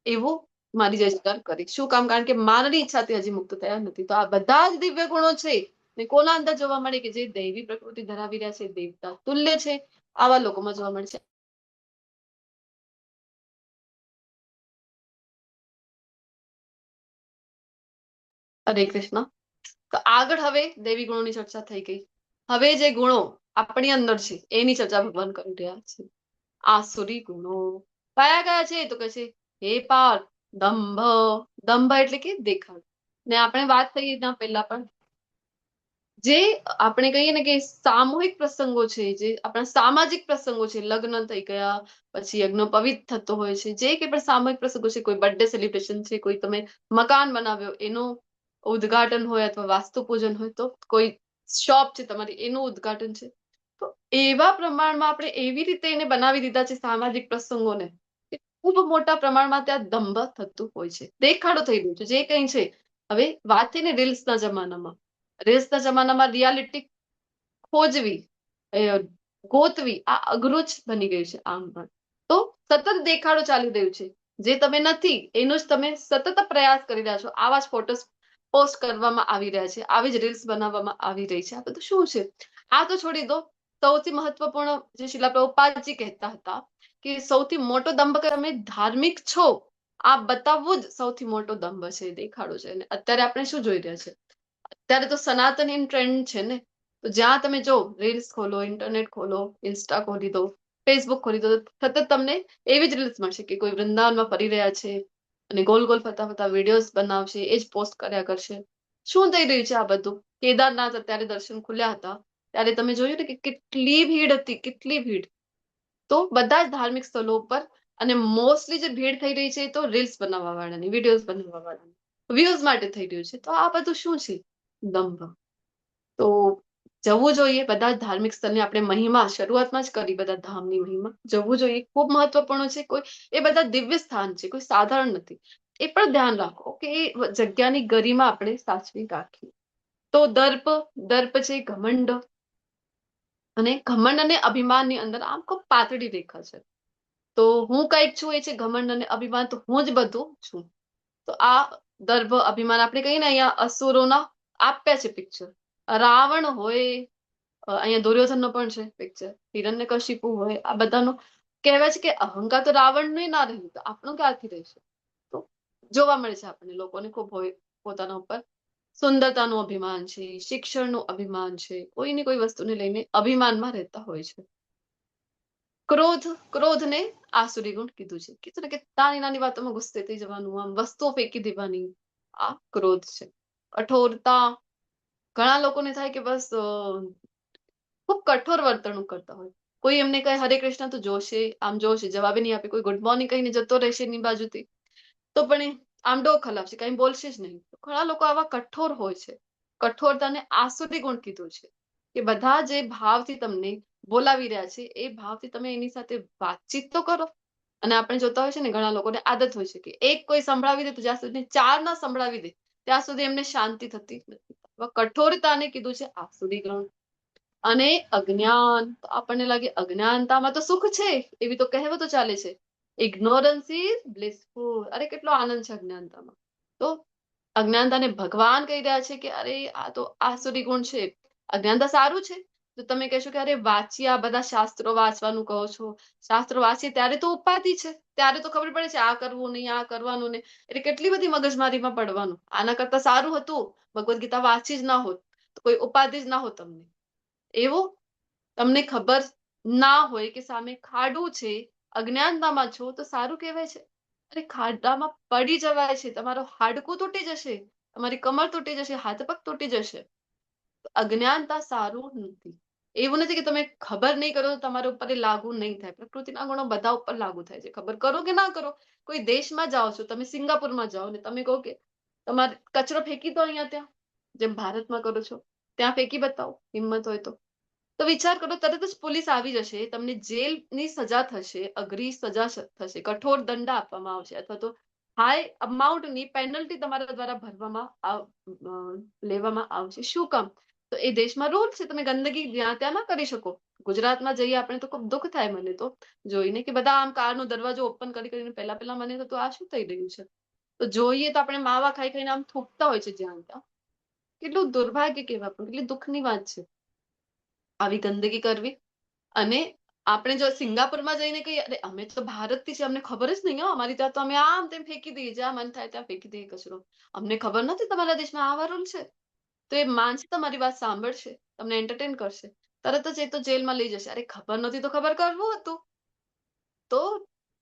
એવું મારી જય જયકાર કરી. શું કામ? કારણ કે માનની ઈચ્છાથી હજી મુક્ત થયા નથી. તો આ બધા જ દિવ્ય ગુણો છે ને કોના અંદર જોવા મળે? કે જે દૈવી પ્રકૃતિ ધરાવી રહ્યા છે, દેવતા તુલ્ય છે, આવા લોકોમાં જોવા મળે છે. હરે કૃષ્ણ. તો આગળ હવે દૈવી ગુણોની ચર્ચા થઈ ગઈ. હવે જે ગુણો આપણી અંદર છે એની ચર્ચા ભગવાન કરી રહ્યા છે. આસુરી ગુણો કયા છે? તો કહે છે હે પાર્થ, દંભ એટલે કે દેખાડ. ને આપણે વાત થઈ એના પહેલા પણ, જે આપણે કહીએ ને કે સામૂહિક પ્રસંગો છે, જે આપણા સામાજિક પ્રસંગો છે, લગ્ન થઈ ગયા પછી યજ્ઞોપવિત થતો હોય છે, જે કંઈ પણ સામૂહિક પ્રસંગો છે, કોઈ બર્થડે સેલિબ્રેશન છે, કોઈ તમે મકાન બનાવ્યો એનું ઉદ્ઘાટન હોય, અથવા વાસ્તુ પૂજન હોય, તો કોઈ શોપ છે તમારી એનું ઉદ્ઘાટન છે, તો એવા પ્રમાણમાં આપણે એવી રીતે એને બનાવી દીધા છે સામાજિક પ્રસંગોને કે ખૂબ મોટા પ્રમાણમાં ત્યાં દંભ થતું હોય છે, દેખાડો થઈ રહ્યું છે. જે કંઈ છે, હવે વાત થઈ ને રીલ્સના જમાનામાં રિયાલિટી ખોજવી, ગોતવી આ અઘરું જ બની ગયું છે. આમ પણ તો સતત દેખાડો ચાલી રહ્યું છે. જે તમે નથી એનો જ તમે સતત પ્રયાસ કરી રહ્યા છો. આવા જ ફોટોસ પોસ્ટ કરવામાં આવી રહ્યા છે, આવી જ રીલ્સ બનાવવામાં આવી રહી છે. આ બધું શું છે? આ તો છોડી દો. સૌથી મહત્વપૂર્ણ જે શિલા પ્રભુપાદજી કહેતા હતા કે સૌથી મોટો દંભ કે તમે ધાર્મિક છો આ બતાવવું જ સૌથી મોટો દંભ છે, દેખાડો છે. અને અત્યારે આપણે શું જોઈ રહ્યા છે? અત્યારે તો સનાતની ટ્રેન્ડ છે ને, તો જ્યાં તમે જો રીલ્સ ખોલો, ઇન્ટરનેટ ખોલો, ઇન્સ્ટા ખોલી દો, ફેસબુક ખોલી દો તો સતત તમને એવી જ રીલ્સ મળશે કે કોઈ વૃંદાવનમાં ફરી રહ્યા છે અને ગોલ ગોલ ફરતા ફરતા વિડીયોઝ બનાવશે, એ જ પોસ્ટ કર્યા કરશે. શું થઈ રહ્યું છે આ બધું? કેદારનાથ અત્યારે દર્શન ખુલ્યા હતા ત્યારે તમે જોયું ને કે કેટલી ભીડ હતી, કેટલી ભીડ. તો બધા જ ધાર્મિક સ્થળો ઉપર અને મોસ્ટલી જે ભીડ થઈ રહી છે તો રીલ્સ બનાવવા વાળાની, વિડીયોઝ બનાવવા વાળાની, વ્યૂઝ માટે થઈ રહ્યું છે. તો આ બધું શું છે? દંભ. તો જવું જોઈએ બધા જ ધાર્મિક સ્થળની આપણે મહિમા શરૂઆતમાં જ કરી, બધા ધામની મહિમા જવું જોઈએ, ખૂબ મહત્વપૂર્ણ છે. કોઈ એ બધા દિવ્ય સ્થાન છે, કોઈ સાધારણ નથી. એ પણ ધ્યાન રાખો કે એ જગ્યાની ગરિમા આપણે સાચવી રાખીએ. તો દર્પ છે ઘમંડ, અને ઘમંડ અને અભિમાનની અંદર આમ ખૂબ પાતળી રેખા છે. તો હું કઈક છું એ છે ઘમંડ અને અભિમાન, તો હું જ બધું છું. તો આ દર્ભ અભિમાન આપણે કહીએ ને, અહીંયા અસુરોના આપ્યા છે પિક્ચર. રાવણ હોય, અહીંયા દુર્યોધનનો પણ છે પિક્ચર, હિરણ્યકશિપુ હોય, આ બધાનો કહેવાય છે કે અહંકાર તો રાવણનું ના રહ્યું તો આપણું ક્યાંથી રહેશે? તો જોવા મળે છે આપણને લોકોને ખૂબ હોય પોતાના ઉપર સુંદરતાનું અભિમાન છે, શિક્ષણનું અભિમાન છે, કોઈને કોઈ વસ્તુને લઈને અભિમાનમાં રહેતા હોય છે. ક્રોધને આસુરી ગુણ કીધું છે. કીધું ને કે નાની નાની વાતોમાં ગુસ્સે થઈ જવાનું, આમ વસ્તુઓ ફેંકી દેવાની, આ ક્રોધ છે. કઠોરતા, ઘણા લોકોને થાય કે બસ ખૂબ કઠોર વર્તણૂક કરતા હોય. કોઈ એમને કહે હરે કૃષ્ણ તો જોશે, આમ જોશે, જવાબ નહીં આપે. કોઈ ગુડ મોર્નિંગ કહીને જતો રહેશે એની બાજુથી તો પણ આમ ડોક હલાવશે, કઈ બોલશે જ નહીં. ઘણા લોકો આવા કઠોર હોય છે. કઠોરતાને આસુરી ગુણ કીધું છે કે બધા જે ભાવથી તમને બોલાવી રહ્યા છે એ ભાવથી તમે એની સાથે વાતચીત તો કરો. અને આપણે જોતા હોય છે ને, ઘણા લોકોને આદત હોય છે કે એક કોઈ સંભળાવી દે તો જ્યાં સુધી ચાર ના સંભળાવી દે ત્યાં સુધી એમને શાંતિ થતી નથી. કઠોરતાને કીધું છે આસુરી ગુણ. અને અજ્ઞાન, તો આપણને લાગે અજ્ઞાનતામાં તો સુખ છે, એવી તો કહેવતો ચાલે છે. Ignorance is blissful. અરે કેટલો આનંદ છે અજ્ઞાનતામાં. તો અજ્ઞાનતાને ભગવાન કહી રહ્યા છે કે અરે આ તો આસુરી ગુણ છે. અજ્ઞાનતા સારું છે તો તમે કહેશો કે અરે વાંચ્યા, બધા શાસ્ત્રો વાંચવાનું કહો છો, શાસ્ત્રો વાંચીએ ત્યારે તો ઉપાધિ છે, ત્યારે તો ખબર પડે છે આ કરવું નહીં, આ કરવાનું નહીં, એટલે કેટલી બધી મગજમારીમાં પડવાનું. આના કરતા સારું હતું ભગવદ્ ગીતા વાંચી જ ના હોત તો કોઈ ઉપાધિ જ ના હોત તમને. એવું તમને ખબર ના હોય કે સામે ખાડું છે, અજ્ઞાનતામાં છો, તો સારું કહેવાય છે. અરે ખાડામાં પડી જવાય છે, તમારું હાડકું તૂટી જશે, તમારી કમર તૂટી જશે, હાથ પગ તૂટી જશે. અજ્ઞાનતા સારું નથી. એવું નથી કે તમે ખબર નહીં કરો તો તમારા ઉપર એ લાગુ નહીં થાય. પ્રકૃતિના ગુણો બધા ઉપર લાગુ થાય છે, ખબર કરો કે ના કરો. કોઈ દેશમાં જાઓ છો, તમે સિંગાપુરમાં જાઓ ને તમે કહો કે તમારે કચરો ફેંકી દો અહીંયા ત્યાં, જેમ ભારતમાં કરો છો, ત્યાં ફેંકી બતાવો હિંમત હોય તો વિચાર કરો, તરત જ પોલીસ આવી જશે, તમને જેલની સજા થશે, અઘરી સજા થશે, કઠોર દંડ આપવામાં આવશે, અથવા તો હાઈ અમાઉન્ટની પેનલ્ટી તમારા દ્વારા લેવામાં આવશે. શું કામ? તો એ દેશમાં રૂલ છે, તમે ગંદકી જ્યાં ત્યાં ના કરી શકો. ગુજરાતમાં જઈએ આપણે તો ખૂબ દુઃખ થાય મને તો જોઈને કે બધા આમ કારનો દરવાજો ઓપન કરીને પહેલા મને તો આ શું થઈ રહ્યું છે. તો જોઈએ તો આપણે માવા ખાઈ ખાઈને આમ થૂકતા હોય છે જ્યાં ત્યાં. કેટલું દુર્ભાગ્ય કહેવાય, પણ કેટલી દુઃખની વાત છે આવી ગંદકી કરવી. અને આપણે જો સિંગાપુરમાં જઈને કહીએ અરે અમે તો ભારતથી છે, અમને ખબર જ નહીં, અમારી ત્યાં તો અમે આમ તેમ ફેંકી દઈએ, જ્યાં મન થાય ત્યાં ફેંકી દઈએ કચરો, અમને ખબર નથી તમારા દેશમાં આવા રૂલ છે. તો એ માનશે, તમારી વાત સાંભળશે, તમને એન્ટરટેન કરશે, તરત જ એ તો જેલમાં લઈ જશે. અરે ખબર નથી તો ખબર કરવું હતું. તો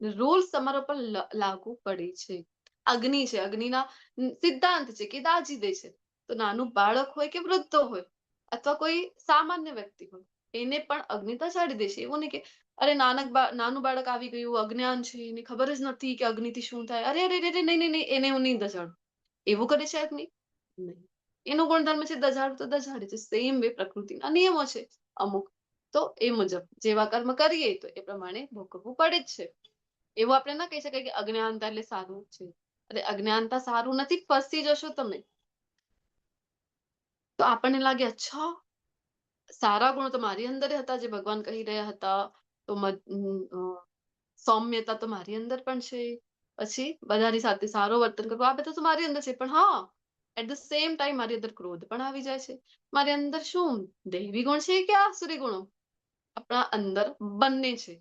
રૂલ્સ તમારા પર લાગુ પડે છે. અગ્નિ છે, અગ્નિના સિદ્ધાંત છે કે દાજી દે છે. તો નાનું બાળક હોય કે વૃદ્ધ હોય અથવા કોઈ સામાન્ય વ્યક્તિ હોય, એને પણ અગ્નિતા ચાડી દેશે. એવું નહીં કે અરે નાનું બાળક આવી ગયું, અજ્ઞાન છે, એને ખબર જ નથી કે અગ્નિથી શું થાય, અરે અરે અરે નહીં નહીં નહીં, એને હું નહીં દજાડું. એવું કરે છે અગ્નિ? નહીં. એનો ગુણધર્મ છે દજાડું તો દજાડે છે. સેમ વે પ્રકૃતિના નિયમો છે અમુક, તો એ મુજબ જેવા કર્મ કરીએ તો એ પ્રમાણે ભોગવવું પડે જ છે. એવું આપણે ના કહી શકાય કે અજ્ઞાનતા એટલે સારું છે. અરે અજ્ઞાનતા સારું નથી, ફસી જશો તમે. તો આપણને લાગે અચ્છા સારા ગુણો તો મારી અંદર હતા જે ભગવાન કહી રહ્યા હતા, તો સૌમ્યતા તો મારી અંદર પણ છે, પછી બધાની સાથે સારો વર્તન કરવું, આ બધું તો મારી અંદર છે. પણ હા, એટ ધ સેમ ટાઈમ મારી અંદર ક્રોધ પણ આવી જાય છે. મારી અંદર શું દૈવી ગુણ છે કે આસુરી ગુણો? આપણા અંદર બંને છે.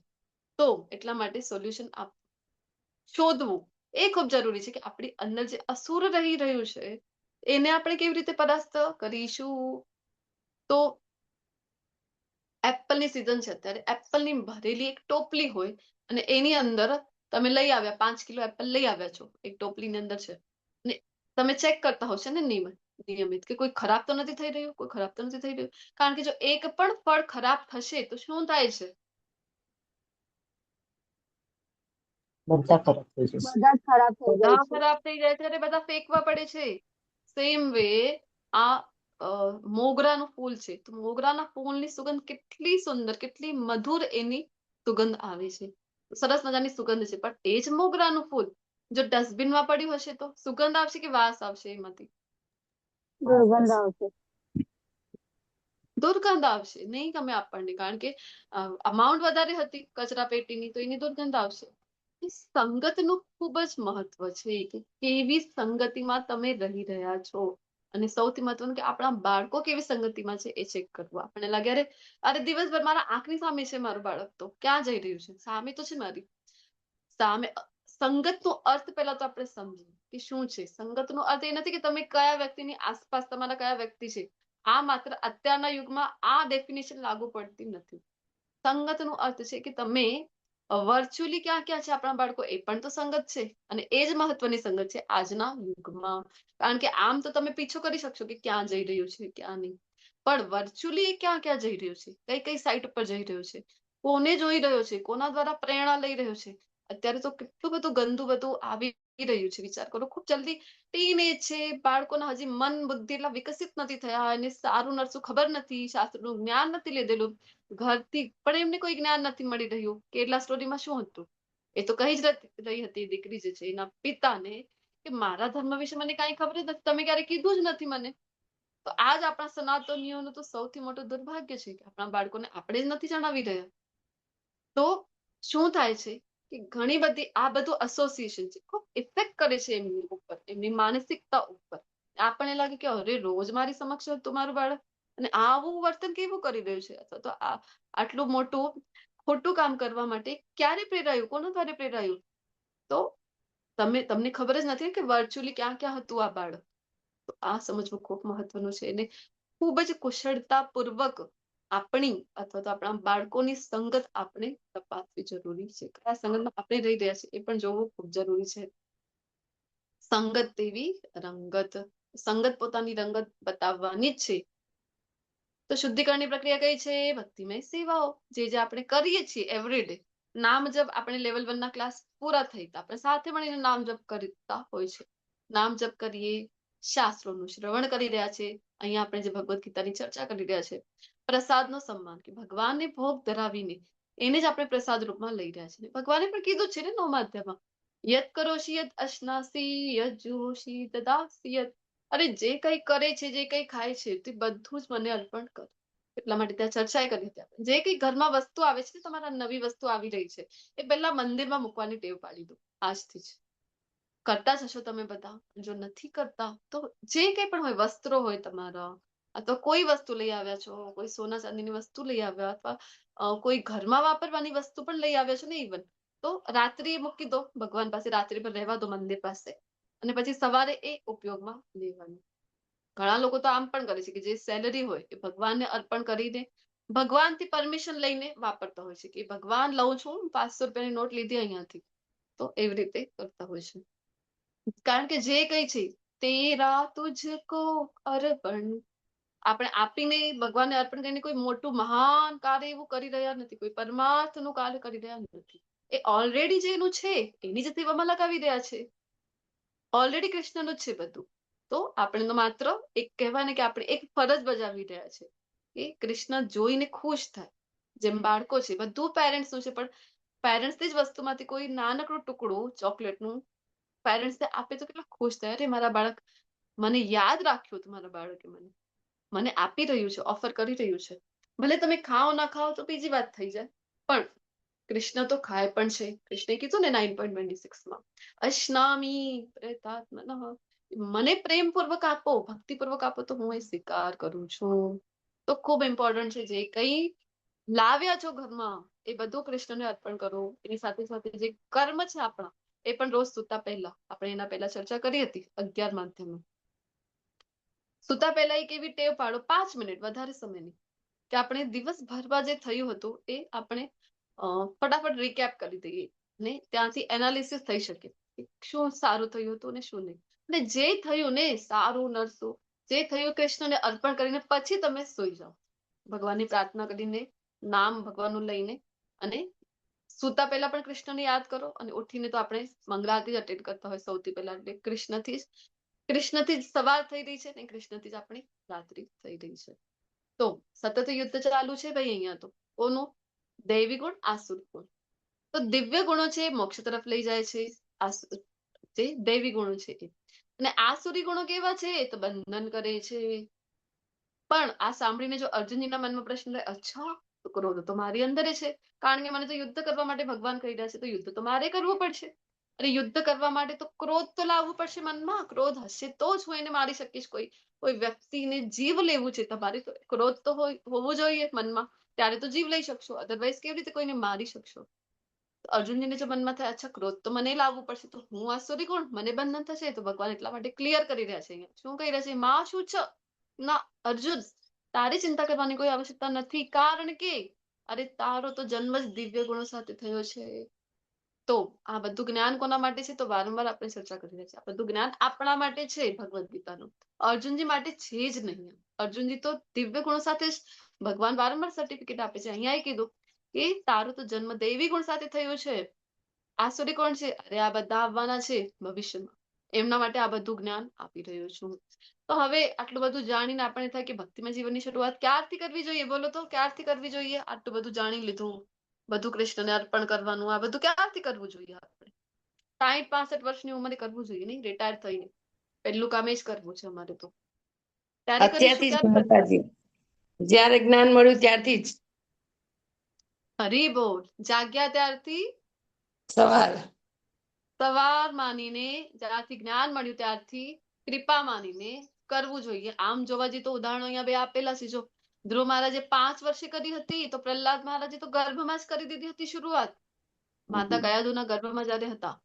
તો એટલા માટે સોલ્યુશન શોધવું એ ખૂબ જરૂરી છે કે આપણી અંદર જે અસુર રહી રહ્યું છે એને આપણે કેવી રીતે પરાસ્ત કરીશું. તો એપલની સિઝન છે અત્યારે, એપલની ભરેલી એક ટોપલી હોય અને એની અંદર તમે લઈ આવ્યા 5 કિલો એપલ લઈ આવ્યા છો, એક ટોપલીની અંદર છે, અને તમે ચેક કરતા હશો ને નિયમિત કે કોઈ ખરાબ તો નથી થઈ રહ્યું, કોઈ ખરાબ તો નથી થઈ રહ્યું. કારણ કે જો એક પણ ફળ ખરાબ થશે તો શું થાય છે? બધા ખરાબ થઈ જશે. બધા જ ખરાબ થઈ જાય બધા છે. ખરાબ થઈ જાય છે અને બધા ફેંકવા પડે છે. સેમ વે આ મોગરાનું ફૂલ છે, તો મોગરાના ફૂલની સુગંધ કેટલી સુંદર, કેટલી મધુર એની સુગંધ આવે છે, સરસ મજાની સુગંધ છે. પણ એ જ મોગરાનું ફૂલ જો ડસ્ટબિનમાં પડ્યું હશે તો સુગંધ આવશે કે વાસ આવશે? એમાંથી દુર્ગંધ આવશે. દુર્ગંધ આવશે, નહીં ગમે આપણને, કારણ કે અમાઉન્ટ વધારે હતી કચરા પેટીની, તો એની દુર્ગંધ આવશે. સંગતનું ખૂબ જ મહત્વ છે કે કેવી સંગતિમાં તમે રહી રહ્યા છો, અને સૌથી મહત્વનું કે આપણા બાળકો કેવી સંગતિમાં છે એ ચેક કરવું. આપણને લાગે અરે દિવસભર મારા આંખની સામે છે મારું બાળક, તો ક્યાં જઈ રહ્યું છે? સામે તો છે મારી સામે. સંગતનો અર્થ પહેલા તો આપણે સમજીએ કે શું છે. સંગતનો અર્થ એ નથી કે તમે કયા વ્યક્તિની આસપાસ, તમારા કયા વ્યક્તિ છે. આ માત્ર અત્યારના યુગમાં આ ડેફિનેશન લાગુ પડતી નથી. સંગતનો અર્થ છે કે તમે વર્ચ્યુઅલી ક્યાં ક્યાં છે આપણા બાળકો, એ પણ તો સંગત છે, અને એ જ મહત્વની સંગત છે આજના યુગમાં. કારણ કે આમ તો તમે પીછો કરી શકશો કે ક્યાં જઈ રહ્યું છે ક્યાં નહીં, પણ વર્ચ્યુઅલી એ ક્યાં ક્યાં જઈ રહ્યું છે, કઈ કઈ સાઈટ ઉપર જઈ રહ્યું છે, કોને જોઈ રહ્યો છે, કોના દ્વારા પ્રેરણા લઈ રહ્યો છે. અત્યારે તો કેટલું બધું ગંદુ બધું આવી રહ્યું છે. વિચાર કરો, ખૂબ જલ્દી ટીનેજ છે, બાળકોના હજી મન બુદ્ધિ એટલા વિકસિત નથી થયા, અને સારું નરસું ખબર નથી, શાસ્ત્રનું જ્ઞાન નથી લીધેલું, ઘરથી પણ એમને કોઈ જ્ઞાન નથી મળી રહ્યું. કેટલા સ્ટોરીમાં શું હતું, એ તો કહી જ રહી હતી દીકરી જે છે એના પિતાને કે મારા ધર્મ વિશે મને કાંઈ ખબર જ નથી, તમે ક્યારે કીધું જ નથી મને. તો આજ આપણા સનાતનીઓનું તો સૌથી મોટું દુર્ભાગ્ય છે કે આપણા બાળકોને આપણે જ નથી જણાવી રહ્યા. તો શું થાય છે કે ઘણી બધી આ બધું એસોસિએશન છે, ખૂબ ઇફેક્ટ કરે છે એમની ઉપર, એમની માનસિકતા ઉપર. આપણને લાગે કે અરે રોજ મારી સમક્ષ હતું મારું બાળક, અને આવું વર્તન કેવું કરી રહ્યું છે, અથવા તો આટલું મોટું ખોટું કામ કરવા માટે ક્યારે પ્રેરાયું, કોના દ્વારા પ્રેરાયું? તો તમને ખબર જ નથી કે વર્ચ્યુઅલી ક્યાં ક્યાં હતું આ બાળક. તો આ સમજવું ખૂબ મહત્વનું છે, અને ખૂબ જ કુશળતાપૂર્વક આપણી અથવા તો આપણા બાળકોની સંગત આપણે તપાસવી જરૂરી છે. કયા સંગતમાં આપણે રહી રહ્યા છીએ એ પણ જોવું ખૂબ જરૂરી છે. સંગત તેવી રંગત, સંગત પોતાની રંગત બતાવવાની જ છે. તો શુદ્ધિકરણની પ્રક્રિયા કઈ છે? ભક્તિમય સેવાઓ, જે આપણે કરીએ છીએ એવરીડે. નામ જપ, આપણે લેવલ 1 ના ક્લાસ પૂરા થઈ તો આપણે સાથે મળીને નામ જપ કરતા હોય છે. નામ જપ કરીએ, શાસ્ત્રોનું શ્રવણ કરી રહ્યા છે, અહીંયા આપણે જે ભગવદ્ ગીતાની ચર્ચા કરી રહ્યા છે, પ્રસાદનો સન્માન, કે ભગવાનને ભોગ ધરાવીને એને જ આપણે પ્રસાદ રૂપમાં લઈ રહ્યા છીએ. ભગવાને પણ કીધું છે ને 9મા અધ્યાયમાં, યત કરોષિ યત અશ્નાસી યત જુહોષિ તદાસી યત. અરે જે કઈ કરે છે, જે કઈ ખાય છે, તે બધું જ મને અર્પણ કર. એટલા માટે ત્યાં ચર્ચા કરી હતી આપણે, જે કઈ ઘરમાં વસ્તુ આવે છે, તમારા નવી વસ્તુ આવી રહી છે, એ પહેલા મંદિરમાં મૂકવાની ટેવ પાડી દો આજથી જ. કરતા જ હશો તમે બધા, જો નથી કરતા તો જે કઈ પણ હોય, વસ્ત્રો હોય તમારા, અથવા કોઈ વસ્તુ લઈ આવ્યા છો, કોઈ સોના ચાંદીની વસ્તુ લઈ આવ્યા, અથવા કોઈ ઘરમાં વાપરવાની વસ્તુ પણ લઈ આવ્યા છો ને, ઇવન તો રાત્રિ મૂકી દો ભગવાન પાસે, રાત્રિ પર રહેવા દો મંદિર પાસે, અને પછી સવારે એ ઉપયોગમાં લેવાનું. ઘણા લોકો તો આમ પણ કરે છે કે જે સેલરી હોય એ ભગવાનને અર્પણ કરીને ભગવાનથી પરમિશન લઈને વાપરતા હોય છે, કે ભગવાન લઉં છું, 500 રૂપિયાની નોટ લીધી અહીંયાથી, તો એવી રીતે કરતા હોય છે. કારણ કે જે કઈ છે તેરા તુજકો અર્પણ, આપણે આપીને ભગવાનને અર્પણ કરીને કોઈ મોટું મહાન કાર્ય એવું કરી રહ્યા નથી, કોઈ પરમાર્થનું કાર્ય કરી રહ્યા નથી. એ ઓલરેડી જેનું છે એની જ સેવામાં લગાવી રહ્યા છે, ઓલરેડી કૃષ્ણનું જ છે બધું. તો આપણે તો માત્ર એક કહેવાય ને કે આપણે એક ફરજ બજાવી રહ્યા છે કે કૃષ્ણ જોઈને ખુશ થાય. જેમ બાળકો છે, બધું પેરેન્ટ્સનું છે, પણ પેરેન્ટ્સની જ વસ્તુમાંથી કોઈ નાનકડું ટુકડું ચોકલેટનું પેરેન્ટ્સને આપે તો કેટલા ખુશ થાય, અરે મારા બાળક મને યાદ રાખ્યું હતું, મારા બાળકે મને આપી રહ્યું છે, ઓફર કરી રહ્યું છે. ભલે તમે ખાઓ ના ખાઓ તો બીજી વાત થઈ જાય, પણ કૃષ્ણ તો ખાય પણ છે. કૃષ્ણે કીધું ને 9.26માં, અશ્નામી પ્રેતાત્મનઃ, મને પ્રેમપૂર્વક આપો, ભક્તિપૂર્વક આપો તો હું એ સ્વીકાર કરું છું. તો ખૂબ ઇમ્પોર્ટન્ટ છે, જે કઈ લાવ્યા છો ઘરમાં એ બધું કૃષ્ણને અર્પણ કરો. એની સાથે સાથે જે કર્મ છે આપણા, એ પણ રોજ સુતા પહેલા, આપણે એના પહેલા ચર્ચા કરી હતી 11મા અધ્યાયમાં, સુતા પહેલા એક એવી ટેવ પાડો, 5 મિનિટ, વધારે સમય નહીં, કે આપણે દિવસભરમાં જે થયું હતું એ આપણે ફટાફટ રિકેપ કરી દઈએ ને ત્યાંથી એનાલિસિસ થઈ શકે કે શું સારું થયું હતું ને શું નહીં. અને જે થયું ને સારું નરસું જે થયું કૃષ્ણને અર્પણ કરીને પછી તમે સૂઈ જાઓ, ભગવાનની પ્રાર્થના કરીને, નામ ભગવાનનું લઈને, અને સૂતા પહેલા પણ કૃષ્ણને યાદ કરો અને ઉઠીને તો આપણે મંગળારતી જ અટેન્ડ કરતા હોય સૌથી પહેલા. એટલે કૃષ્ણથી જ સવાર થઈ રહી છે ને કૃષ્ણથી જ આપણી રાત્રિ થઈ રહી છે. તો સતત યુદ્ધ ચાલુ છે ભાઈ અહીંયા તો. કોનું? દૈવી ગુણ, આસુરી ગુણ. તો દિવ્ય ગુણો છે એ મોક્ષ તરફ લઈ જાય છે, જે દૈવી ગુણો છે એ. અને આસુરી ગુણો કેવા છે? તો બંધન કરે છે. પણ આ સાંભળીને જો અર્જુનજીના મનમાં પ્રશ્ન રહે, અચ્છા તો ક્રોધ તો મારી અંદર છે, કારણ કે મને તો યુદ્ધ કરવા માટે ભગવાન કહી રહ્યા છે, તો યુદ્ધ તો મારે કરવું પડશે. અને યુદ્ધ કરવા માટે તો ક્રોધ તો લાવવું પડશે મનમાં. ક્રોધ હશે તો જ હું એને મારી શકીશ. કોઈ વ્યક્તિને જીવ લેવું છે, તમારે તો ક્રોધ તો હોવું જોઈએ મનમાં, ત્યારે તો જીવ લઈ શકશો, અધરવાઇઝ કેવી રીતે કોઈને મારી શકશો? અર્જુનજીને જો મનમાં થાય અચ્છા ક્રોધ તો મને લાવવું પડશે, તો હું આસુરી ગુણ, મને બંધન થશે. તો ભગવાન એટલા માટે ક્લિયર કરી રહ્યા છે અહીંયા. શું કહી રહ્યા છે? માં શું છે? ના અર્જુન, તારી ચિંતા કરવાની કોઈ આવશ્યકતા નથી, કારણ કે અરે તારો તો જન્મ જ દિવ્ય ગુણો સાથે થયો છે. તો આ બધું જ્ઞાન કોના માટે છે? તો વારંવાર આપણે ચર્ચા કરી રહ્યા છીએ, આ બધું જ્ઞાન આપણા માટે છે ભગવદ્ ગીતાનું, અર્જુનજી માટે છે જ નહીં. અર્જુનજી તો દિવ્ય ગુણો સાથે જ ભગવાન વારંવાર સર્ટિફિકેટ આપે છે. અહીંયા કીધું કે તારો તો જન્મ દૈવી ગુણ સાથે થયો છે. આસુરી કોણ છે? અરે આ બધા આવવાના છે ભવિષ્યમાં, એમના માટે આ બધું જ્ઞાન આપી રહ્યો છું. તો હવે આટલું બધું જાણીને આપણે થાય કે ભક્તિમય જીવનની શરૂઆત ક્યારથી કરવી જોઈએ? બોલો તો ક્યારથી કરવી જોઈએ? આટલું બધું જાણી લીધું, બધું કૃષ્ણને અર્પણ કરવાનું, આ બધું ક્યારથી કરવું જોઈએ? આપણે 60-65 વર્ષની ઉંમરે કરવું જોઈએ, નહીં રિટાયર થઈને. પહેલું કામ એ જ કરવું છે અમારે તો. ત્યારે અત્યારથી કરીશું. જ માતાજી, જ્યારે જ્ઞાન મળ્યું ત્યારથી જ હરી બોલ. જાગ્યા ત્યારથી સવાર માનીને, જ્યારથી જ્ઞાન મળ્યું ત્યારથી કૃપા માનીને કરવું જોઈએ. આમ જોવા જઈએ તો ઉદાહરણો અહીંયા બે આપેલા છે. જો ધ્રુવ મહારાજે 5 વર્ષે કરી હતી, તો પ્રહલાદ મહારાજે તો ગર્ભમાં જ કરી દીધી હતી શરૂઆત, માતા કયાદુના ગર્ભમાં જયારે હતા.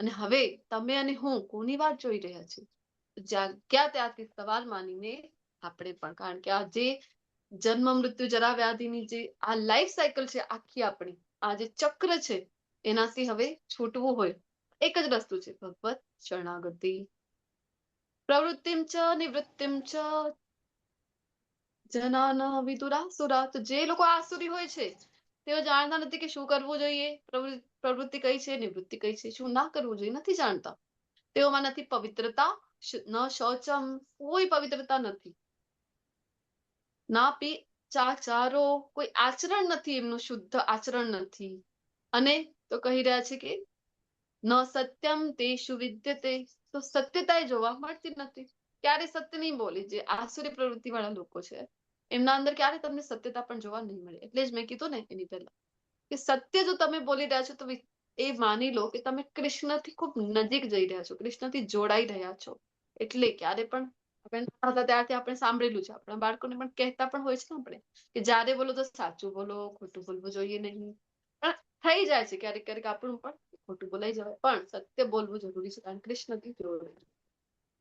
અને હવે તમે અને હું કોની વાત જોઈ રહ્યા છીએ? જાગ્યા ત્યારથી સવાર માનીને આપણે પણ, કારણ કે આ જે જન્મ મૃત્યુ જરા વ્યાધિની જે આ લાઈફ સાયકલ છે આખી આપણી, આ જે ચક્ર છે, એનાથી હવે છૂટવું હોય એક જ રસ્તો છે, ભગવત શરણાગતિ. પ્રવૃત્તિમ ચ નિવૃત્તિમ ચ જનાન વિદુરાસુરા. તો જે લોકો આસુરી હોય છે તેઓ જાણતા નથી કે શું કરવું જોઈએ, પ્રવૃત્તિ કઈ છે, નિવૃત્તિ કઈ છે, શું ના કરવું જોઈએ, નથી જાણતા. તેઓમાં નથી પવિત્રતા, ન શૌચમ, કોઈ પવિત્રતા નથી, ના પી ચાચારો, કોઈ આચરણ નથી, એમનું શુદ્ધ આચરણ નથી. અને તો કહી રહ્યા છે કે ન સત્યમ તેષુ વિદ્યતે, તો સત્યતા જોવા મળતી નથી. ક્યારે સત્ય નહીં બોલે. જે આસુરી પ્રવૃત્તિ વાળા લોકો છે એમના અંદર ક્યારે તમને સત્યતા પણ જોવા નહીં મળે. એટલે જ મેં કીધું ને એની પહેલા કે સત્ય જો તમે બોલી રહ્યા છો તો એ માની લો કે તમે કૃષ્ણથી ખૂબ નજીક જઈ રહ્યા છો, કૃષ્ણથી જોડાઈ રહ્યા છો. એટલે ક્યારે પણ આપણે નાના હતા ત્યારથી આપણે સાંભળેલું છે, આપણા બાળકોને પણ કહેતા પણ હોય છે ને આપણે, કે જ્યારે બોલો તો સાચું બોલો, ખોટું બોલવું જોઈએ નહીં. પણ થઈ જાય છે ક્યારેક ક્યારેક આપણું પણ ખોટું બોલાઈ જવાય, પણ સત્ય બોલવું જરૂરી છે, કારણ કૃષ્ણથી જોડાય.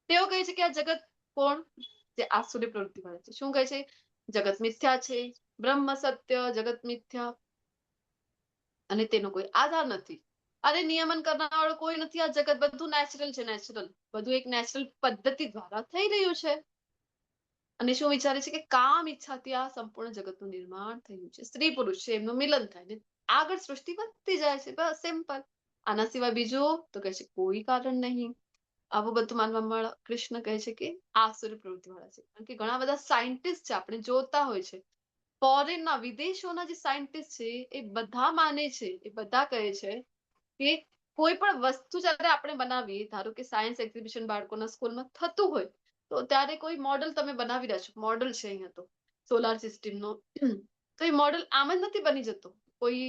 તેઓ કહે છે કે આ જગત કોણ? જે આસુરી પ્રવૃત્તિ વાળા છે. શું કહે છે? જગત મિથ્યા છે, બ્રહ્મ સત્ય, જગત મિથ્યા, અને તેનો કોઈ આધાર નથી. અરે નિયમન કરનાર વાળો કોઈ નથી. આ જગત બધું નેચરલ છે, નેચરલ, બધું એક નેચરલ પદ્ધતિ દ્વારા થઈ રહ્યું છે. અને શું વિચારે છે કે કામ ઈચ્છાથી આ સંપૂર્ણ જગતનું નિર્માણ થયું છે. સ્ત્રી પુરુષ છે, એમનું મિલન થાય ને આગળ સૃષ્ટિ વધતી જાય છે, બસ સિમ્પલ. આના સિવાય બીજું તો કહે છે કોઈ કારણ નહીં. આવું બધું માનવામાં કૃષ્ણ કહે છે કે આસુરી પ્રવૃત્તિ વાળા છે. કારણ કે ઘણા બધા સાયન્ટિસ્ટ છે, આપણે જોતા હોય છે, ફોરેનના, વિદેશોના જે સાયન્ટિસ્ટ છે એ બધા માને છે, એ બધા કહે છે કે કોઈ પણ વસ્તુ જયારે આપણે બનાવીએ, ધારો કે સાયન્સ એક્ઝિબિશન બાળકોના સ્કૂલમાં થતું હોય, તો ત્યારે કોઈ મોડલ તમે બનાવી રહ્યા છો, મોડલ છે અહીંયા તો સોલાર સિસ્ટમનો, તો એ મોડલ આમ જ નથી બની જતો. કોઈ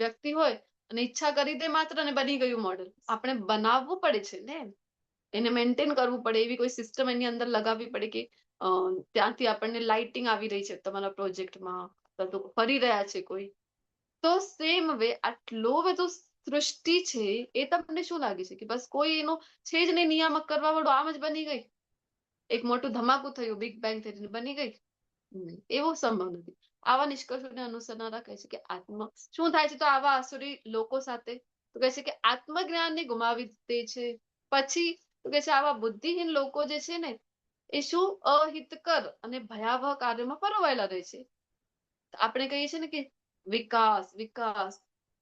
વ્યક્તિ હોય અને ઈચ્છા કરી દે માત્ર અને બની ગયું મોડલ. આપણે બનાવવું પડે છે ને, એને મેન્ટેન કરવું પડે, એવી કોઈ સિસ્ટમ એની અંદર લગાવવી પડે કે ત્યાંથી આપણને લાઇટિંગ આવી રહી છે તમારા પ્રોજેક્ટમાં, તો ફરી રહ્યા છે કોઈ. તો સેમ વે આટલો બધો સૃષ્ટિ છે, એ તમને શું લાગે છે કે બસ કોઈ એનો છે જ નહીં નિયામક કરવા વાળું, આમ જ બની ગઈ? એક મોટું ધમાકું થયું, બિગ બેંગ થઈને બની ગઈ? નહીં, એવો સંભવ નથી. આવા નિષ્કર્ષોને અનુસરનારા કહે છે કે શું થાય છે તો આવા આસુરી લોકો સાથે? તો કહે છે કે આત્મજ્ઞાનને ગુમાવી દે છે. પછી તો કહે છે આવા બુદ્ધિહીન લોકો જે છે ને એ શું અહિતકર અને ભયાવહ કાર્યોમાં પરોવાયેલા રહે છે. આપણે કહીએ છીએ ને કે વિકાસ વિકાસ,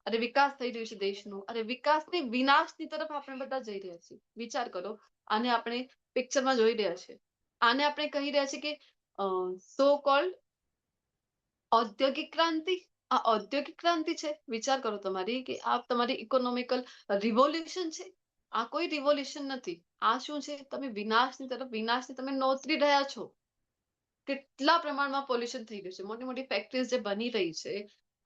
અરે વિકાસ થઈ રહ્યું છે દેશનું, અરે વિકાસની વિનાશની તરફ આપણે બધા જઈ રહ્યા છીએ. વિચાર કરો, આને આપણે પિક્ચરમાં જોઈ રહ્યા છે. આને આપણે કહી રહ્યા છીએ કે સો કોલ્ડ ઔદ્યોગિક ક્રાંતિ. આ ઔદ્યોગિક ક્રાંતિ છે. વિચાર કરો તમારી કે આ તમારી ઇકોનોમિકલ રિવોલ્યુશન છે. આ કોઈ રિવોલ્યુશન નથી. આ શું છે? તમે વિનાશની તરફ, વિનાશની તમે નોતરી રહ્યા છો. કેટલા પ્રમાણમાં પોલ્યુશન થઈ ગયું છે. મોટી મોટી ફેક્ટરીઝ જે બની રહી છે,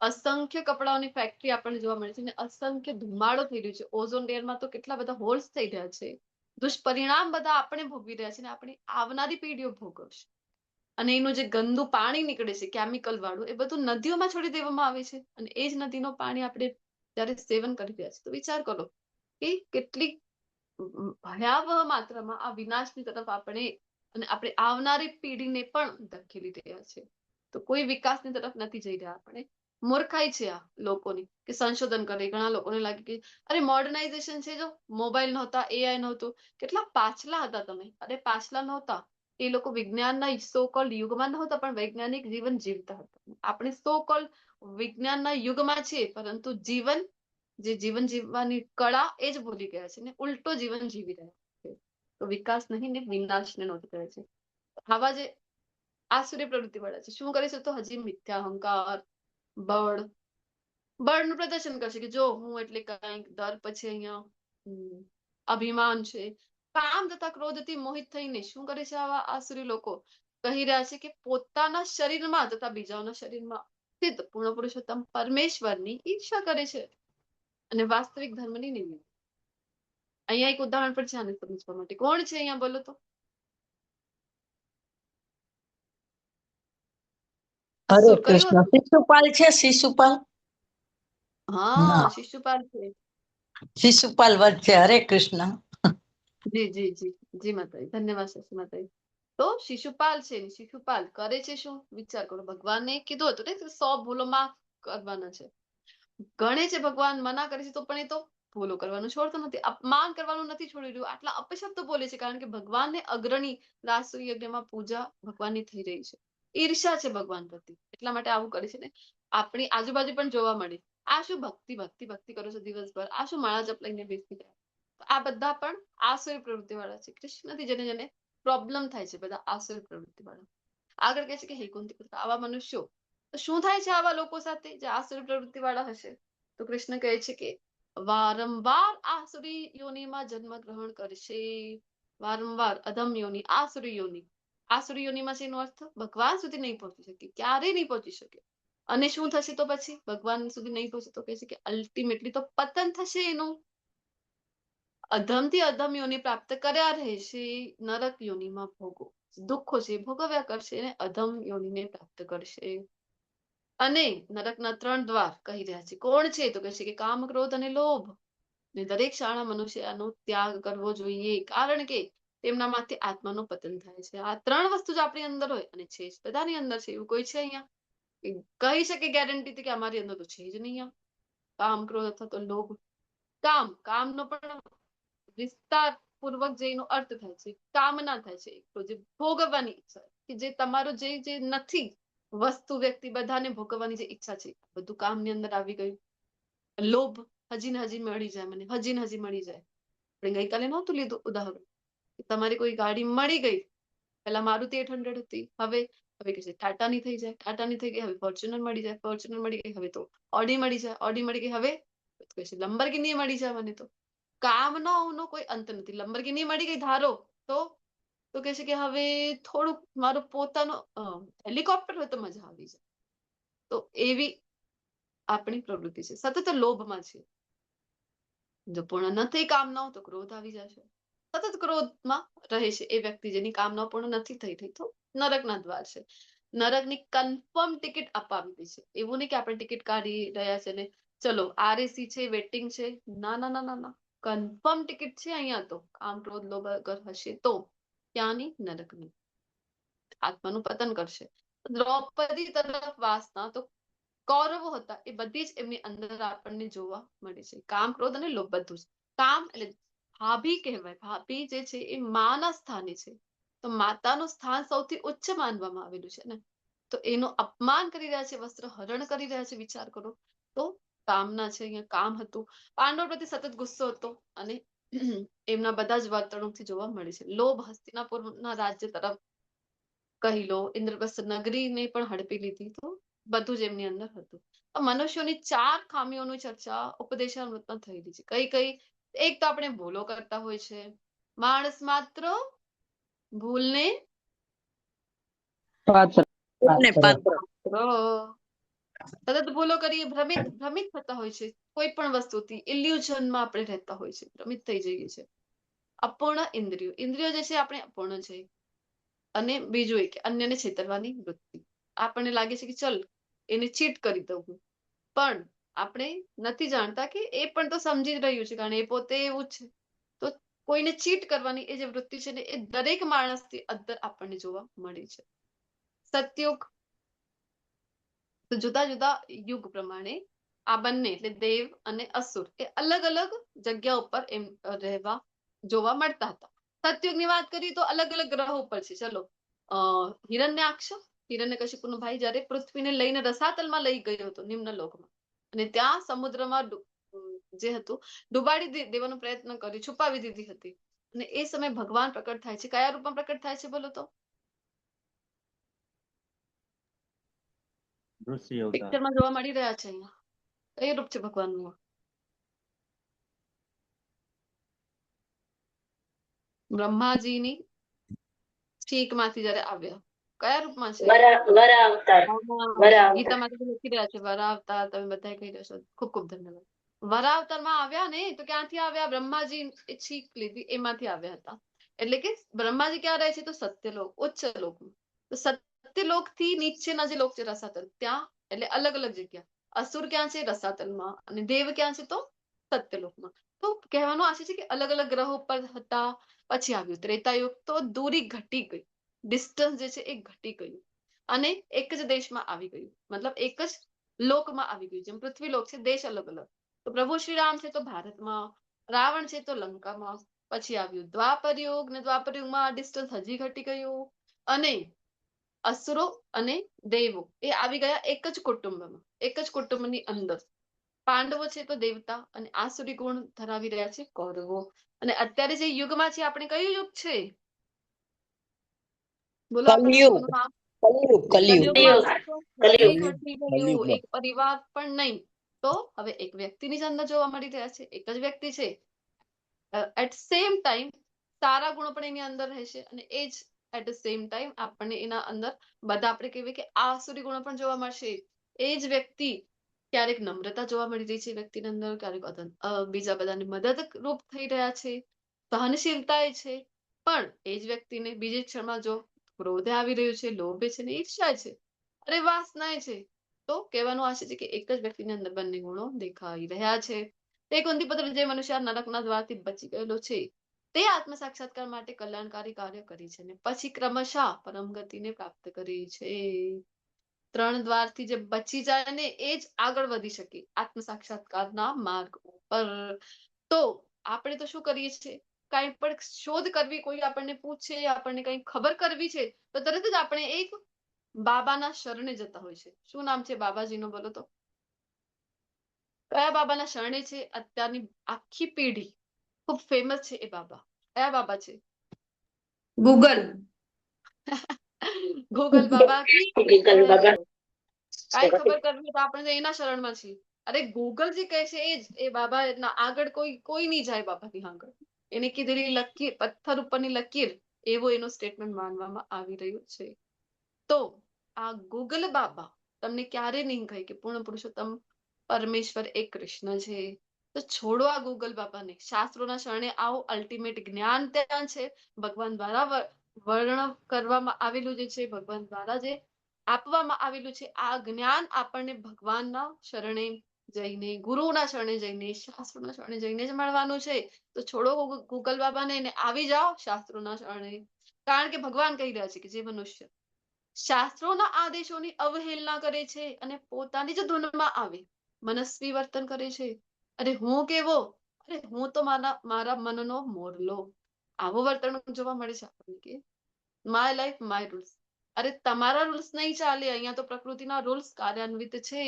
અસંખ્ય કપડાઓની ફેક્ટરી આપણને જોવા મળે છે અને અસંખ્ય ધુમાડો થઈ રહ્યો છે. ઓઝોન લેયરમાં તો કેટલા બધા હોલ્સ થઈ રહ્યા છે. દુષ્પરિણામ બધા આપણે ભોગવી રહ્યા છે અને આપણી આવનારી પેઢીઓ ભોગવશે. અને એનું જે ગંદુ પાણી નીકળે છે કેમિકલ વાળું, એ બધું નદીઓમાં છોડી દેવામાં આવે છે અને એ જ નદીનું પાણી આપણે જ્યારે સેવન કરી રહ્યા છે તો વિચાર કરો કે કેટલી ભયાવહ માત્રામાં આ વિનાશની તરફ આપણે અને આપણે આવનારી પેઢીને પણ ધકેલી રહ્યા છે. તો કોઈ વિકાસની તરફ નથી જઈ રહ્યા આપણે. મૂર્ખાઈ છે આ લોકોની કે સંશોધન કરે. ઘણા લોકોને લાગે કે અરે મોડર્નાઇઝેશન છે, જો મોબાઈલ નહોતા, એઆઈ નહોતું, કેટલા પાછલા હતા તમે. અરે પાછલા નહોતા, એ લોકો વિજ્ઞાનના સો કોલ્ડ યુગમાં નહોતા પણ વૈજ્ઞાનિક જીવન જીવતા હતા. આપણે સો કોલ્ડ વિજ્ઞાનના યુગમાં છીએ પરંતુ જીવન, જે જીવન જીવવાની કળા એ જ ભૂલી ગયા છે ને ઉલટો જીવન જીવી રહ્યા છે. તો વિકાસ નહીં ને વિનાશને નોંધ કરે છે. આવા જે આસુરી પ્રવૃત્તિ વાળા છે શું કરે છે તો હજી મિથ્યા અહંકાર, બળનું પ્રદર્શન કરશે કે જો હું એટલે કંઈક, દર પછી અહીંયા અભિમાન છે. કામ તથા ક્રોધથી મોહિત થઈને શું કરે છે આવા આસુરી લોકો? કહી રહ્યા છે કે પોતાના શરીરમાં તથા બીજાઓના શરીરમાં સ્થિત પૂર્ણ પુરુષોત્તમ પરમેશ્વરની ઈર્ષા કરે છે અને વાસ્તવિક ધર્મની નિંદા. અહીંયા એક ઉદાહરણ પણ છે આને સમજવા માટે. કોણ છે અહીંયા બોલો તો? હરે અસુર કયું કૃષ્ણ. હતું? શિશુપાલ છે, શિશુપાલ. હા, ના, શિશુપાલ છે. શિશુપાલ વધ છે. હરે કૃષ્ણ. જી જી જી જી માતાજી, ધન્યવાદ શશી માતાજી. તો શિશુપાલ છે. શિશુપાલ કરે છે શું? વિચાર કરો. ભગવાને કીધું હતું ને 100 ભૂલો માફ કરવાના છે. ગણે છે ભગવાન, મના કરે છે તો પણ એ તો ભૂલો કરવાનું છોડતો નથી, અપમાન કરવાનું નથી છોડી રહ્યું. આટલા અપશબ્દ બોલે છે કારણ કે ભગવાનને અગ્રણી રાષ્ટ્ર યજ્ઞમાં પૂજા ભગવાનની થઈ રહી છે. ઈર્ષા છે ભગવાન પ્રતિ, એટલા માટે આવું કરે છે ને. આપણી આજુબાજુ પણ જોવા મળે. આ શું ભક્તિ ભક્તિ ભક્તિ કરો છો દિવસભર? આ શું માળા જપ લઈને બેસી ગયા? આ બધા પણ આસુરી પ્રવૃત્તિ વાળા છે. કૃષ્ણથી જેને જેને પ્રોબ્લેમ થાય છે બધા આસુરી પ્રવૃત્તિ વાળા. આગળ કહે છે કે હે કુંતી પુત્ર, આવા મનુષ્યો તો શું થાય છે આવા લોકો સાથે જે આસુરી પ્રવૃત્તિ વાળા હશે? તો કૃષ્ણ કહે છે કે વારંવાર આસુરી યોનિમાં જન્મ ગ્રહણ કરશે. વારંવાર અધમ યોની, આસુરી યોની. આસુરી યોનીમાં છે એનો અર્થ ભગવાન સુધી નહીં પહોંચી શકે, ક્યારેય નહીં પહોંચી શકે. અને શું થશે તો પછી ભગવાન સુધી નહીં પહોંચે તો કહે છે કે અલ્ટિમેટલી તો પતન થશે એનું. અધમથી અધમ યોનિ પ્રાપ્ત કર્યા રહેશે. નરક યોનિમાં ભોગો દુઃખો છે ભોગવ્યા કરશે અને અધમ યોનિને પ્રાપ્ત કરશે. અને નરકના 3 દ્વાર કહી રહ્યા છે. કોણ છે તો કહે છે કે કામ, ક્રોધ અને લોભ. ને દરેક શાળા મનુષ્યનો ત્યાગ કરવો જોઈએ કારણ કે તેમનામાંથી આત્માનું પતન થાય છે. આ 3 વસ્તુ જ આપણી અંદર હોય અને છે જ બધાની અંદર છે. એવું કોઈ છે અહીંયા કહી શકે ગેરંટીથી કે અમારી અંદર તો છે જ નહીં? કામ, ક્રોધ અથવા તો લોભ. કામનો પણ વિસ્તાર પૂર્વક જે એનો અર્થ થાય છે, કામના થાય છે. તો જે ભોગવવાની ઈચ્છા કે જે તમારું જે જે નથી વસ્તુ, વ્યક્તિ, બધાને ભોગવવાની જે ઈચ્છા છે બધું કામની અંદર આવી ગયું. લોભ, હજી ને હજી મળી જાય મને, હજી ને હજી મળી જાય. આપણે ગઈકાલે નહોતું લીધું ઉદાહરણ કે તમારી કોઈ ગાડી મળી ગઈ. પેલા મારુતિ 800 હતી, હવે કે છે ટાટાની થઈ જાય, ટાટાની થઈ ગઈ હવે ફોર્ચ્યુનર મળી જાય, ફોર્ચ્યુનર મળી ગઈ હવે તો ઓડી મળી જાય, ઓડી મળી ગઈ હવે કહે છે લંબરગીની મળી જાય મને તો. કામનો કોઈ અંત નથી. લંબરગીની મળી ગઈ ધારો તો કહે છે કે હવે થોડુંક મારું પોતાનું હેલિકોપ્ટર હોય તો મજા આવી જાય. તો એવી આપણી પ્રવૃત્તિ છે. સતત લોભમાં છે. જો પૂર્ણ નથી કામનાઓ તો ક્રોધ આવી જશે. સતત ક્રોધમાં રહે છે એ વ્યક્તિ જેની કામના પૂર્ણ નથી થઈ તો નરકના દ્વાર છે. નરકની કન્ફર્મ ટિકિટ અપાવી દે છે. એવું નહીં કે આપણે ટિકિટ કાઢી રહ્યા છે ને ચલો આરએસી છે, વેટિંગ છે. ના ના ના ના ના, કન્ફર્મ ટિકિટ છે અહીંયા તો. કામ, ક્રોધ, લોભ અગર હશે તો ત્યાંની નરકની આત્માનું પતન કરશે. દ્રૌપદી તરફ વાસના તો કૌરવો હતા એ બધી જ એમની અંદર આપણને જોવા મળે છે. કામ, ક્રોધ અને લોભ બધું જ. કામ એટલે ભાભી કહેવાય. ભાભી જે છે એ માના સ્થાને છે. તો માતાનું સ્થાન સૌથી ઉચ્ચ માનવામાં આવેલું છે ને, તો એનું અપમાન કરી રહ્યા છે, વસ્ત્ર હરણ કરી રહ્યા છે. વિચાર કરો તો કામના છે, અહીંયા કામ હતું. પાંડવો પ્રત્યે સતત ગુસ્સો હતો અને એમના બધા જ વર્તણૂકથી જોવા મળે છે. લોભ, હસ્તિનાપુરના રાજ્ય તરફ કહી લો, ઇન્દ્રપ્રસ્થ નગરીને પણ હડપી લીધી. તો બધું જ એમની અંદર હતું. મનુષ્યોની 4 ખામીઓની ચર્ચા ઉપદેશામૃતમાં થયેલી છે. કઈ કઈ? એક તો આપણે ભૂલો કરતા હોય છે. માણસ માત્ર ભૂલને પાત્ર સતત ભૂલો કરી ભ્રમિત થતા હોય છે. કોઈ પણ વસ્તુથી ઇલ્યુઝનમાં આપણે રહેતા હોય છે, ભ્રમિત થઈ જઈએ છે. અપૂર્ણ ઇન્દ્રિયો. ઇન્દ્રિયો જે છે આપણે અપૂર્ણ છે. અને બીજું એક અન્યને છેતરવાની વૃત્તિ. આપણને લાગે છે કે ચલ એને ચીટ કરી દઉં હું, પણ આપણે નથી જાણતા કે એ પણ તો સમજી જ રહ્યું છે, કારણ એ પોતે એવું જ છે. તો કોઈને ચીટ કરવાની એ જે વૃત્તિ છે ને, એ દરેક માણસની અંદર આપણને જોવા મળે છે. સતયુગ, તો જુદા જુદા યુગ પ્રમાણે આ બંને એટલે દેવ અને અસુર એ અલગ અલગ જગ્યા ઉપર એમ રહેવા જોવા મળતા હતા. સતયુગની વાત કરીએ તો અલગ અલગ ગ્રહો ઉપર છે. ચલો, હિરણ્યાક્ષ, હિરણ્યકશિપુનો ભાઈ જયારે પૃથ્વીને લઈને રસાતલમાં લઈ ગયો હતો નિમ્ન લોકમાં, અને ત્યાં સમુદ્રમાં જે હતું ડુબાડી દેવાનો પ્રયત્ન કર્યો, છુપાવી દીધી હતી. અને એ સમયે ભગવાન પ્રકટ થાય છે. કયા રૂપમાં પ્રકટ થાય છે બોલો તો? ઋષિ અવતાર. પિક્ચરમાં જોવા મળી રહ્યા છે. અહીંયા કયું રૂપ છે ભગવાનનું? બ્રહ્માજીની શીખમાંથી જયારે આવ્યા, કયા રૂપમાં છે? ગીતામાં તો લખી રહ્યા છે વરા અવતાર. તમે બધા કહી રહ્યા છો, ખૂબ ખૂબ ધન્યવાદ. વરા અવતારમાં આવ્યા ને, તો ક્યાંથી આવ્યા? બ્રહ્માજી શીખ લીધી એમાંથી આવ્યા હતા. એટલે કે બ્રહ્માજી ક્યાં રહે છે? તો સત્યલોક, ઉચ્ચ લોકમાં. તો સત્યલોક થી નીચેના જે લોક છે રસાતલ, ત્યાં એટલે અલગ અલગ જગ્યા. અસુર ક્યાં છે? રસાતલમાં. અને દેવ ક્યાં છે? તો સત્યલોકમાં. તો કહેવાનો આશય છે કે અલગ અલગ ગ્રહો પર હતા. પછી આવ્યું ત્રેતાયુગ, તો દૂરી ઘટી ગઈ, ડિસ્ટન્સ જે છે એ ઘટી ગયું અને એક જ દેશમાં આવી ગયું, મતલબ એક જ લોકમાં આવી ગયું. જેમ પૃથ્વી લોક છે, દેશ અલગ અલગ. તો પ્રભુ શ્રી રામ છે તો ભારતમાં, રાવણ છે તો લંકામાં. પછી આવ્યું દ્વાપર યુગ, ને દ્વાપર યુગમાં ડિસ્ટન્સ હજી ઘટી ગયું અને અસુરો અને દેવો એ આવી ગયા એક જ કુટુંબમાં, એક જ કુટુંબની અંદર. પાંડવો છે તો દેવતા અને આસુરી ગુણ ધરાવી રહ્યા છે કૌરવો. અને અત્યારે જે યુગમાં છે આપણે કયું યુગ છે? બોલો આપણને યુગનું નામ. કલયુગમાં એક ઘટી ગયું, એક પરિવાર પણ નહીં. તો હવે એક વ્યક્તિની જ અંદર જોવા મળી રહ્યા છે. એક જ વ્યક્તિ છે, એટ સેમ ટાઈમ સારા ગુણો પણ એની અંદર રહેશે અને એ જ એટ ધ સેમ ટાઈમ આપણને એના અંદર બધા આપણે કહેવાય કે આસુરી ગુણો પણ જોવા મળશે. એ જ વ્યક્તિ ક્યારેક નમ્રતા જોવા મળી રહી છે વ્યક્તિની અંદર, ક્યારેક બીજા બધાને મદદ રૂપ થઈ રહ્યા છે, સહનશીલતા એ છે. પણ એ જ વ્યક્તિને બીજી ક્ષણમાં જો ક્રોધે આવી રહ્યું છે, લોભે છે ને ઈર્ષ્યા છે, અરે વાસના છે, તો કહેવાનું આશય છે કે એક જ વ્યક્તિની અંદર બંને ગુણો દેખાઈ રહ્યા છે. તે કુંતીપુત્ર જે મનુષ્ય નરકના દ્વારથી બચી ગયેલો છે, તે આત્મ સાક્ષાત્કાર માટે કલ્યાણકારી કાર્ય કરી છે ને પછી ક્રમશઃ પરમ ગતિને પ્રાપ્ત કરી છે. 3 દ્વારથી જે બચી જાય ને એ જ આગળ વધી શકે આત્મ સાક્ષાત્કારના માર્ગ ઉપર. તો આપણે તો શું કરીએ છીએ? કાંઈ પણ શોધ કરવી, કોઈ આપણને પૂછે, આપણને કંઈ ખબર કરવી છે, તો તરત જ આપણે એક બાબાના શરણે જતા હોય છે. શું નામ છે બાબાજીનું બોલો તો? કયા બાબાના શરણે છે અત્યારની આખી પેઢી? ખૂબ ફેમસ છે એ બાબા. કયા બાબા છે? ગૂગલ ગૂગલ બાબા કી કાંઈ ખબર કરવી તો આપણે એના શરણમાં છીએ. અરે ગૂગલ જે કહે છે એ જ, એ બાબા આગળ કોઈ નહીં જાય બાબાની આગળ. એને કીધેલી લકીર, પથ્થર ઉપરની લકીર, એવો એનો સ્ટેટમેન્ટ માનવામાં આવી રહ્યું છે. તો આ ગૂગલ બાબા તમને ક્યારે નહીં કહે કે પૂર્ણ પુરુષોત્તમ પરમેશ્વર એક કૃષ્ણ છે. તો છોડો આ ગૂગલ બાબાને, શાસ્ત્રોના શરણે આવો. અલ્ટિમેટ જ્ઞાન ત્યાં છે, ભગવાન દ્વારા વર્ણન કરવામાં આવેલું જે છે, ભગવાન દ્વારા જે આપવામાં આવેલું છે, આ જ્ઞાન આપણને ભગવાનના શરણે જઈને, ગુરુના શરણે જઈને, શાસ્ત્રોના શરણે જઈને જ મળવાનું છે. તો છોડો ગૂગલ બાબાને, આવી જાઓ શાસ્ત્રોના શરણે. કારણ કે ભગવાન કહી રહ્યા છે કે જે મનુષ્ય શાસ્ત્રોના આદેશોની અવહેલના કરે છે અને પોતાની જ ધૂનમાં આવે મનસ્વી વર્તન કરે છે. અરે હું કેવો, અરે હું તો મારા મનનો મોરલો. આવું વર્તન જોવા મળે છે આપણને કે માય લાઈફ માય રૂલ્સ. અરે તમારા રૂલ્સ નહીં ચાલે, અહીંયા તો પ્રકૃતિના રૂલ્સ કાર્યાન્વિત છે.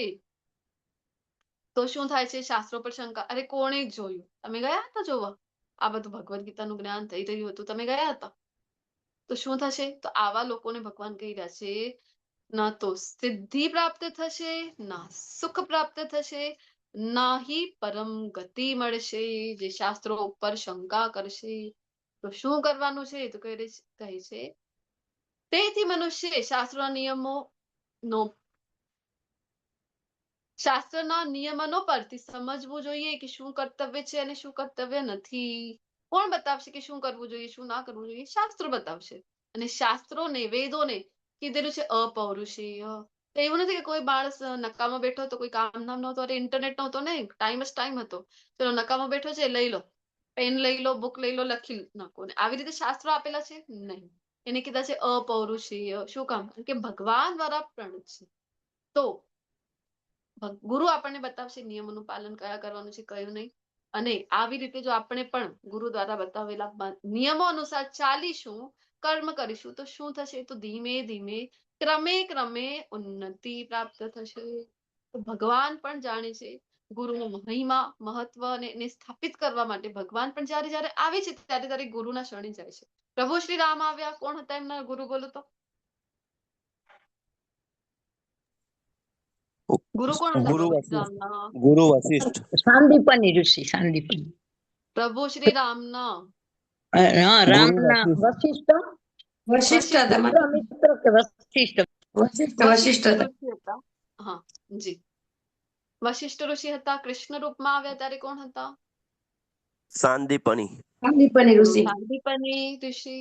તો શું થાય છે? શાસ્ત્રો પર શંકા. અરે કોણે જોયું? તમે ગયા હતા જોવા? આ બધું ભગવદ્ ગીતાનું જ્ઞાન થઈ રહ્યું હતું, તમે ગયા હતા? તો શું થશે? તો આવા લોકોને ભગવાન કહી રહ્યા છે ના તો સિદ્ધિ પ્રાપ્ત થશે, ના સુખ પ્રાપ્ત થશે, ના હિ પરમ ગતિ મળશે. જે શાસ્ત્રો ઉપર શંકા કરશે તો શું કરવાનું છે? તો કહે છે તેથી મનુષ્ય શાસ્ત્રના નિયમનો પરથી સમજવું જોઈએ કે શું કર્તવ્ય છે અને શું કર્તવ્ય નથી. કોણ બતાવશે કે શું કરવું જોઈએ, શું ના કરવું જોઈએ? શાસ્ત્રો બતાવશે. અને શાસ્ત્રોને, વેદોને કીધેલું છે અપૌરુષેય. તો એવું નથી કે કોઈ માણસ નકામો બેઠો તો કોઈ કામ નામ નહોતું, અરે ઇન્ટરનેટ નહોતો ને, ટાઈમ હતો, ચલો નકામો બેઠો છે, લઈ લો પેન, લઈ લો બુક, લઈ લો, લખી નાખો. ને આવી રીતે શાસ્ત્રો આપેલા છે નહીં, એને કીધા છે અપૌરુષેય. શું કામ? કે ભગવાન દ્વારા પ્રણિત છે. તો ગુરુ આપણને બતાવશે નિયમોનું પાલન કયા કરવાનું છે, કયું નહીં. અને આવી રીતે જો આપણે પણ ગુરુ દ્વારા બતાવેલા નિયમો અનુસાર ચાલીશું, કર્મ કરીશું, તો શું થશે? તો ધીમે ધીમે ક્રમે ઉન્નતિ પ્રાપ્ત થશે. તો ભગવાન પણ જાણે છે ગુરુનો મહિમા, મહત્વ, અને એને સ્થાપિત કરવા માટે ભગવાન પણ જ્યારે જ્યારે આવે છે ત્યારે ગુરુના શરણે જાય છે. પ્રભુ શ્રી રામ આવ્યા, કોણ હતા એમના ગુરુ? બોલો તો. ગુરુ કોણ હતા ગુરુ પ્રભુ શ્રી વશિષ્ઠ. રામના? ગુરુ વશિષ્ઠ. સાંદીપની ઋષિ, સાંદીપની. પ્રભુ શ્રી રામના હા, રામના ગુરુ વશિષ્ઠ. વશિષ્ઠ હતા માતા. મિત્ર કે વશિષ્ઠ? વશિષ્ઠ હતા. ઋષિ હતા. હા જી, વશિષ્ઠ ઋષિ હતા. કૃષ્ણ રૂપમાં આવ્યા ત્યારે કોણ હતા? સાંદીપની. સાંદીપની ઋષિ. સાંદીપની ઋષિ.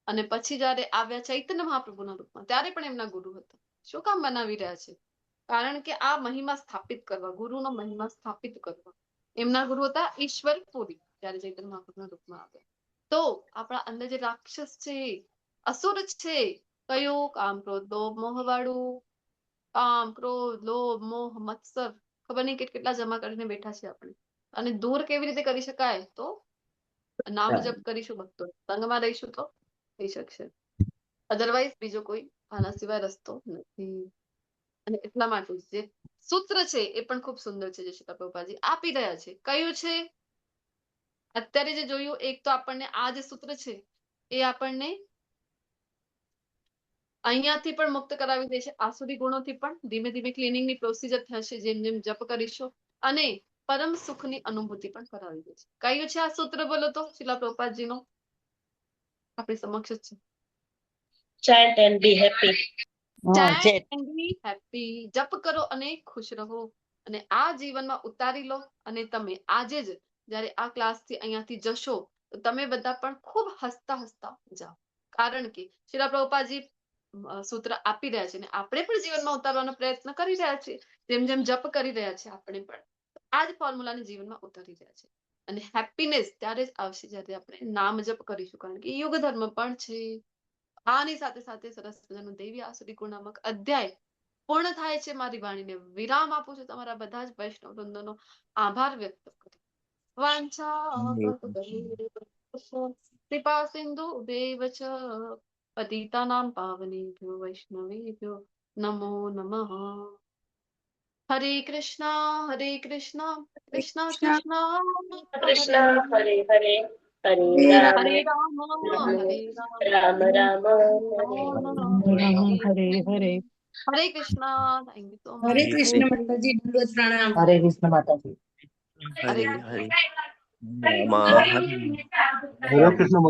અને પછી જયારે આવ્યા ચૈતન્ય મહાપ્રભુના રૂપમાં ત્યારે પણ એમના ગુરુ હતા. શું કામ બનાવી રહ્યા છે? કારણ કે આ મહિમા સ્થાપિત કરવા, ગુરુનો મહિમા સ્થાપિત કરવા. એમના ગુરુ હતા ઈશ્વર પુરી જયારે ચૈતન્ય મહાપ્રભુના રૂપમાં આવ્યા. તો આપણા અંદર જે રાક્ષસ છે, અસુર છે, કયું? કામ, ક્રોધ, લોભ, મોહ વાળું. કામ, ક્રોધ, લોભ, મોહ, મત્સર, ખબર નહીં કેટલા જમા કરીને બેઠા છે આપણે. અને દૂર કેવી રીતે કરી શકાય? તો નામ જપ કરીશું, ભક્તો સંગમાં રહીશું તો થઈ શકશે. અધરવાઇઝ બીજો કોઈ આના સિવાય રસ્તો નથી. અને એટલા માટે જે સૂત્ર છે એ પણ ખૂબ સુંદર છે, જે શ્રી પ્રભુપાદજી આપી રહ્યા છે. કયું છે? અત્યારે જે જોયું, એક તો આપણને આ જે સૂત્ર છે એ આપણને અહીંયાથી પણ મુક્ત કરાવી દે છે, આસુરી ગુણોથી પણ. ધીમે ધીમે ક્લિનિંગની પ્રોસિજર થશે જેમ જેમ જપ કરીશું, અને પરમ સુખની અનુભૂતિ પણ કરાવી દે છે. કયું છે આ સૂત્ર? બોલો તો. શિલા પ્રભુપાદજીનો આપણી સમક્ષ છે. Chant and be happy. Chant and be happy. જપ કરો અને ખુશ રહો. અને આ જીવનમાં ઉતારી લો. અને તમે આજે જ જ્યારે આ ક્લાસથી અહીંયાથી જશો તો તમે બધા પણ ખૂબ હસતા હસતા જાઓ. કારણ કે શ્રીલા પ્રભુપાદજી સૂત્ર આપી રહ્યા છે અને આપણે પણ જીવનમાં ઉતારવાનો પ્રયત્ન કરી રહ્યા છીએ. જેમ જેમ જપ કરી રહ્યા છે આપણે પણ આ જ ફોર્મ્યુલાને જીવનમાં ઉતારી રહ્યા છે. અને હેપીનેસ ત્યારે જ આવશે જ્યારે આપણે નામ જપ કરીશું, કારણ કે યુગ ધર્મ પણ છે. આની સાથે સાથે સરસ મજાનું દેવી આસુરી ગુણ નામક અધ્યાય પૂર્ણ થાય છે. મારી વાણીને વિરામ આપું છું. તમારા બધા જ વૈષ્ણવ વૃંદોનો આભાર વ્યક્ત કરું. વાંછા કૃપા સિંધુ દેવ ચ પતિતાનામ પાવનેભ્યો વૈષ્ણવેભ્યો નમો નમઃ. હરે કૃષ્ણ કૃષ્ણ કૃષ્ણ કૃષ્ણ હરે હરે, હરે રામ હરે રામ રામ રામ હરે હરે હરે. હરે Krishna. Thank you so much. હરે કૃષ્ણ માતાજી, દંડવત પ્રણામ. હરે કૃષ્ણ માતાજી. હરે હરે. હરે રામ હરે. કૃષ્ણ.